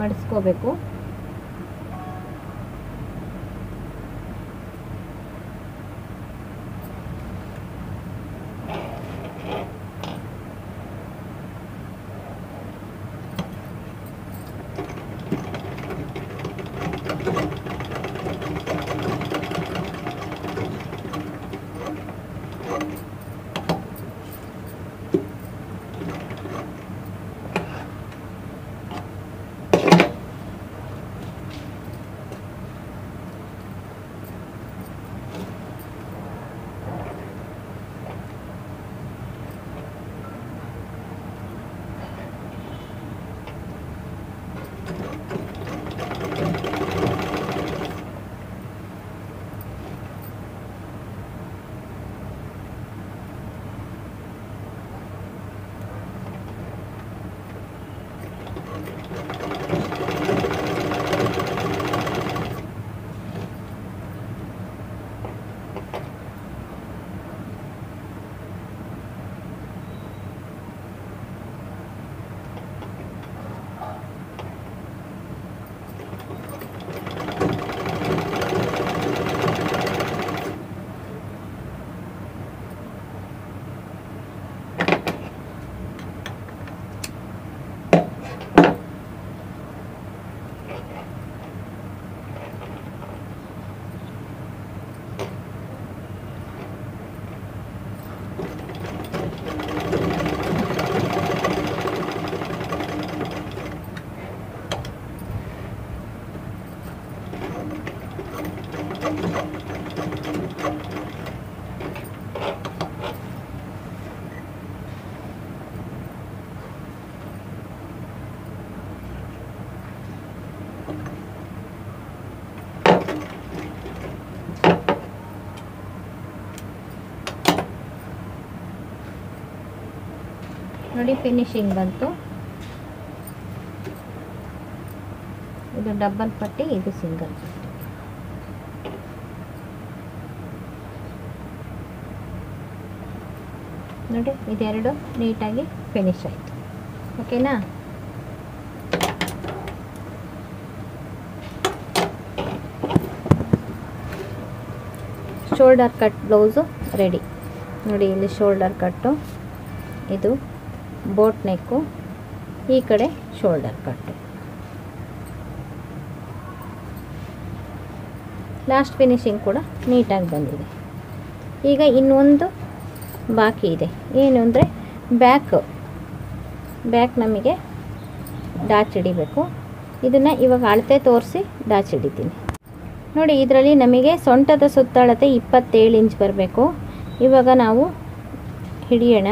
ಮಡಿಸ್ಕೋಬೇಕು. ನೋಡಿ ಫಿನಿಶಿಂಗ್ ಬಂತು. ಇದು ಡಬಲ್ ಪಟ್ಟಿ, ಇದು ಸಿಂಗಲ್ ಪಟ್ಟಿ. ನೋಡಿ ಇದೆರಡು ನೀಟಾಗಿ ಫಿನಿಶ್ ಆಯಿತು. ಓಕೆನಾ? Shoulder cut blouse ready. ನೋಡಿ ಇಲ್ಲಿ ಶೋಲ್ಡರ್ ಕಟ್ಟು, ಇದು ಬೋಟ್ ನೆಕ್ಕು, ಈ ಕಡೆ ಶೋಲ್ಡರ್ ಕಟ್ಟು. ಲಾಸ್ಟ್ ಫಿನಿಶಿಂಗ್ ಕೂಡ ನೀಟಾಗಿ ಬಂದಿದೆ. ಈಗ ಇನ್ನೊಂದು ಬಾಕಿ ಇದೆ. ಏನು ಅಂದರೆ ಬ್ಯಾಕ್ ನಮಗೆ ಡಾಚ್ ಹಿಡಿಬೇಕು. ಇದನ್ನು ಇವಾಗ ಅಳತೆ ತೋರಿಸಿ ಡಾಚ್ ಹಿಡಿತೀನಿ. ನೋಡಿ ಇದರಲ್ಲಿ ನಮಗೆ ಸೊಂಟದ ಸುತ್ತಳತೆ 27 ಇಂಚ್ ಬರಬೇಕು. ಇವಾಗ ನಾವು ಹಿಡಿಯೋಣ.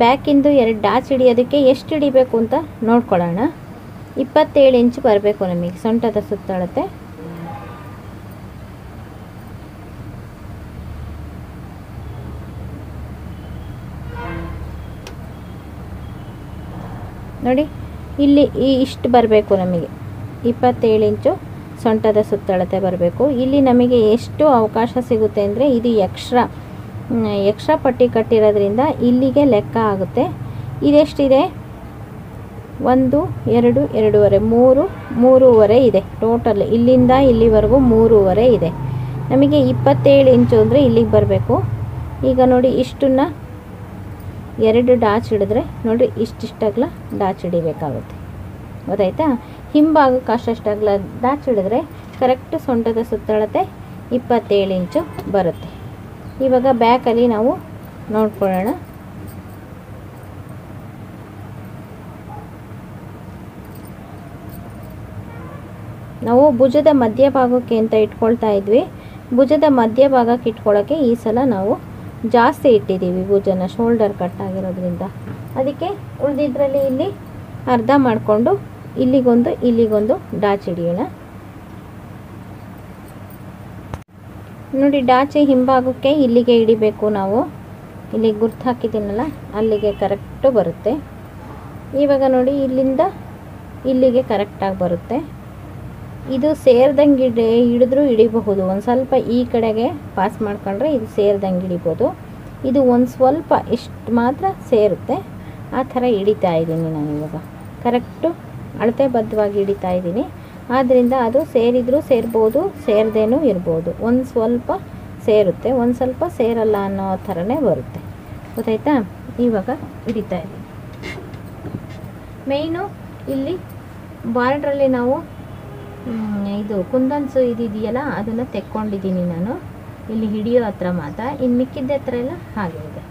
ಬ್ಯಾಕಿಂದು 2 ಡಾಚ್ ಹಿಡಿಯೋದಕ್ಕೆ ಎಷ್ಟು ಹಿಡಿಬೇಕು ಅಂತ ನೋಡ್ಕೊಳ್ಳೋಣ. 27 ಇಂಚ್ ಬರಬೇಕು ನಮಗೆ ಸೊಂಟದ ಸುತ್ತಳತೆ. ನೋಡಿ ಇಲ್ಲಿ ಇಷ್ಟು ಬರಬೇಕು ನಮಗೆ. 27 ಇಂಚು ಸೊಂಟದ ಸುತ್ತಳತೆ ಬರಬೇಕು. ಇಲ್ಲಿ ನಮಗೆ ಎಷ್ಟು ಅವಕಾಶ ಸಿಗುತ್ತೆ ಅಂದರೆ, ಇದು ಎಕ್ಸ್ಟ್ರಾ ಪಟ್ಟಿ ಕಟ್ಟಿರೋದ್ರಿಂದ ಇಲ್ಲಿಗೆ ಲೆಕ್ಕ ಆಗುತ್ತೆ. ಇದೆಷ್ಟಿದೆ? 1 2 2.5 3.5 ಇದೆ ಟೋಟಲ್. ಇಲ್ಲಿಂದ ಇಲ್ಲಿವರೆಗೂ 3.5 ಇದೆ. ನಮಗೆ 27 ಇಂಚು ಅಂದರೆ ಇಲ್ಲಿಗೆ ಬರಬೇಕು. ಈಗ ನೋಡಿ ಇಷ್ಟನ್ನು 2 ಡಾಚ್ ಹಿಡಿದ್ರೆ ನೋಡಿ ಇಷ್ಟಿಷ್ಟಗ್ಲ ಡಾಚ್ ಹಿಡಿಬೇಕಾಗುತ್ತೆ. ಗೊತ್ತಾಯ್ತಾ? ಹಿಂಭಾಗಕ್ಕೆ ಅಷ್ಟಷ್ಟಗ್ಲ ಡಾಚ್ ಹಿಡಿದ್ರೆ ಕರೆಕ್ಟ್ ಸೊಂಟದ ಸುತ್ತಳತೆ 27 ಇಂಚು ಬರುತ್ತೆ. ಇವಾಗ ಬ್ಯಾಕಲ್ಲಿ ನಾವು ನೋಡ್ಕೊಳ್ಳೋಣ. ನಾವು ಭುಜದ ಮಧ್ಯಭಾಗಕ್ಕೆ ಅಂತ ಇಟ್ಕೊಳ್ತಾ ಇದ್ವಿ. ಭುಜದ ಮಧ್ಯಭಾಗಕ್ಕೆ ಇಟ್ಕೊಳ್ಳೋಕ್ಕೆ ಈ ಸಲ ನಾವು ಜಾಸ್ತಿ ಇಟ್ಟಿದ್ದೀವಿ ಭುಜನ, ಶೋಲ್ಡರ್ ಕಟ್ ಆಗಿರೋದ್ರಿಂದ. ಅದಕ್ಕೆ ಉಳಿದಿದ್ರಲ್ಲಿ ಇಲ್ಲಿ ಅರ್ಧ ಮಾಡಿಕೊಂಡು ಇಲ್ಲಿಗೊಂದು ಡಾಚ್ ಹಿಡಿಯೋಣ. ನೋಡಿ ಡಾಚಿ ಹಿಂಭಾಗಕ್ಕೆ ಇಲ್ಲಿಗೆ ಹಿಡಿಬೇಕು ನಾವು. ಇಲ್ಲಿ ಗುರ್ತು ಹಾಕಿದ್ದೀನಲ್ಲ ಅಲ್ಲಿಗೆ ಕರೆಕ್ಟು ಬರುತ್ತೆ. ಇವಾಗ ನೋಡಿ ಇಲ್ಲಿಂದ ಇಲ್ಲಿಗೆ ಕರೆಕ್ಟಾಗಿ ಬರುತ್ತೆ. ಇದು ಸೇರ್ದಂಗೆ ಹಿಡಿದ್ರೂ ಹಿಡಿಬಹುದು. ಒಂದು ಸ್ವಲ್ಪ ಈ ಕಡೆಗೆ ಪಾಸ್ ಮಾಡ್ಕೊಂಡ್ರೆ ಇದು ಸೇರ್ದಂಗೆ ಹಿಡಿಬೋದು. ಇದು ಒಂದು ಸ್ವಲ್ಪ ಇಷ್ಟು ಮಾತ್ರ ಸೇರುತ್ತೆ. ಆ ಥರ ಹಿಡಿತಾ ಇದ್ದೀನಿ ನಾನು ಇವಾಗ. ಕರೆಕ್ಟು ಅಳತೆ ಬದ್ಧವಾಗಿ ಹಿಡಿತಾ ಇದ್ದೀನಿ. ಆದ್ದರಿಂದ ಅದು ಸೇರಿದರೂ ಸೇರ್ಬೋದು, ಸೇರದೇನೂ ಇರ್ಬೋದು. ಒಂದು ಸ್ವಲ್ಪ ಸೇರುತ್ತೆ, ಒಂದು ಸ್ವಲ್ಪ ಸೇರಲ್ಲ ಅನ್ನೋ ಥರನೇ ಬರುತ್ತೆ. ಗೊತ್ತಾಯ್ತಾ? ಇವಾಗ ಹಿಡಿತಾ ಇದ್ದೀನಿ. ಮೇಯ್ನು ಇಲ್ಲಿ ಬಾರ್ಡ್ರಲ್ಲಿ ನಾವು ಇದು ಕುಂದನ್ಸು ಇದೆಯಲ್ಲ ಅದನ್ನು ತೆಕ್ಕೊಂಡಿದ್ದೀನಿ ನಾನು. ಇಲ್ಲಿ ಹಿಡಿಯೋ ಹತ್ರ ಮಾತ್ರ, ಇನ್ನು ಮಿಕ್ಕಿದ್ದ ಹತ್ರ ಎಲ್ಲ ಹಾಗೆ ಇದೆ.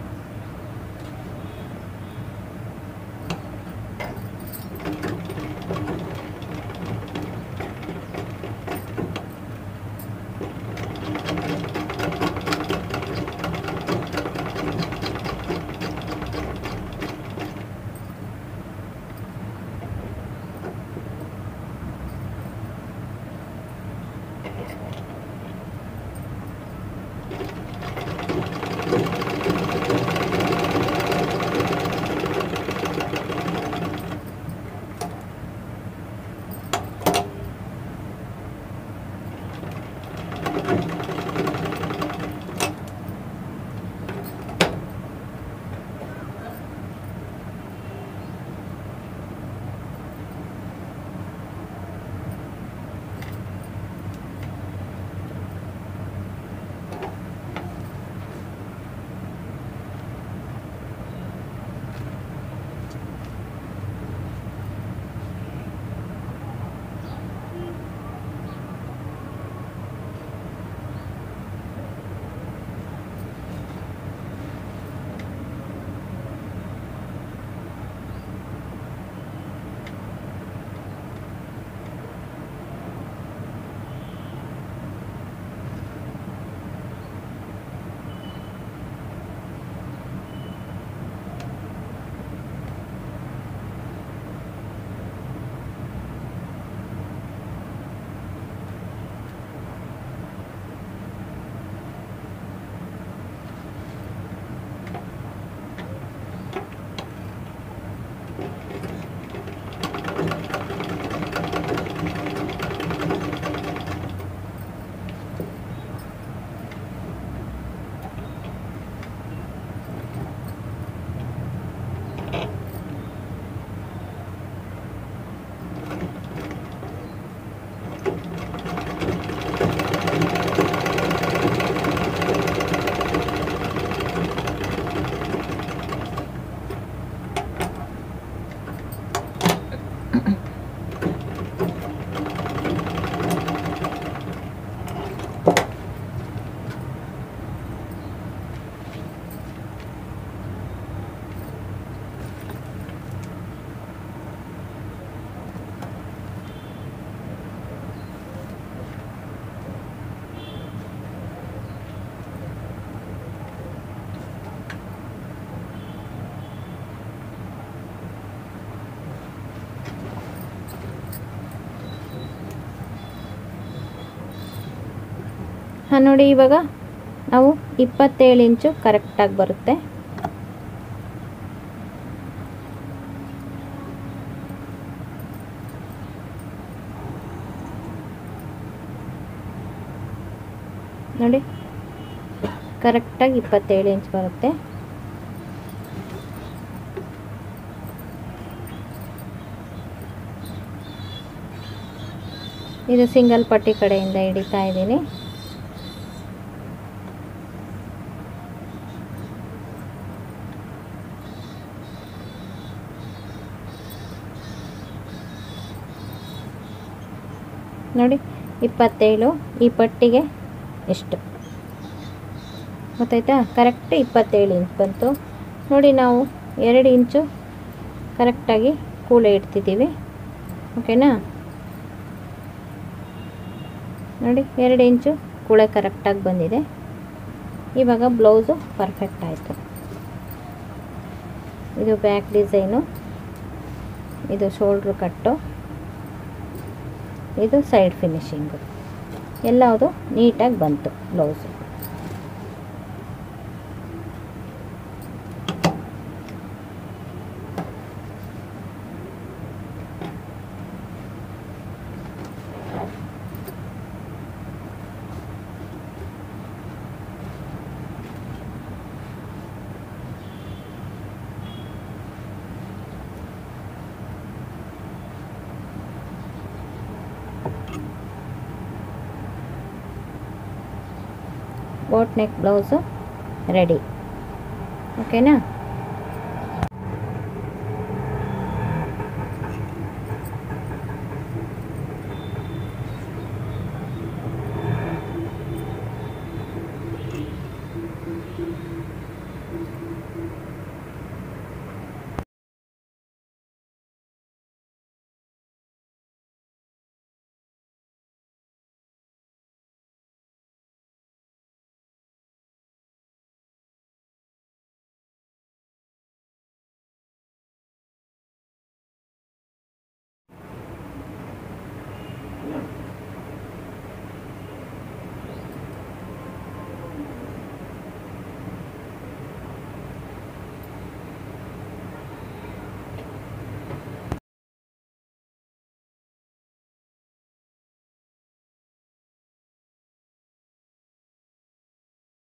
ನೋಡಿ ಇವಾಗ ನಾವು 27 ಇಂಚು ಕರೆಕ್ಟಾಗಿ ಬರುತ್ತೆ. ನೋಡಿ ಕರೆಕ್ಟಾಗಿ 27 ಇಂಚ್ ಬರುತ್ತೆ. ಇದು ಸಿಂಗಲ್ ಪಟ್ಟಿ ಕಡೆಯಿಂದ ಹಿಡಿತಾ ಇದ್ದೀನಿ. ನೋಡಿ 27 ಈ ಪಟ್ಟಿಗೆ ಎಷ್ಟು ಗೊತ್ತಾಯ್ತಾ? ಕರೆಕ್ಟ್ 27 ಇಂಚ್ ಬಂತು. ನೋಡಿ ನಾವು 2 ಇಂಚು ಕರೆಕ್ಟಾಗಿ ಕೂಳೆ ಇಡ್ತಿದ್ದೀವಿ. ಓಕೆನಾ? ನೋಡಿ 2 ಇಂಚು ಕೂಳೆ ಕರೆಕ್ಟಾಗಿ ಬಂದಿದೆ. ಇವಾಗ ಬ್ಲೌಸು ಪರ್ಫೆಕ್ಟ್ ಆಯಿತು. ಇದು ಬ್ಯಾಕ್ ಡಿಸೈನು, ಇದು ಶೋಲ್ಡ್ರ್ ಕಟ್ಟು, ಇದು ಸೈಡ್ ಫಿನಿಶಿಂಗು, ಎಲ್ಲವುದು ನೀಟಾಗಿ ಬಂತು blouse. Boat neck blouse ready. ಓಕೆನಾ?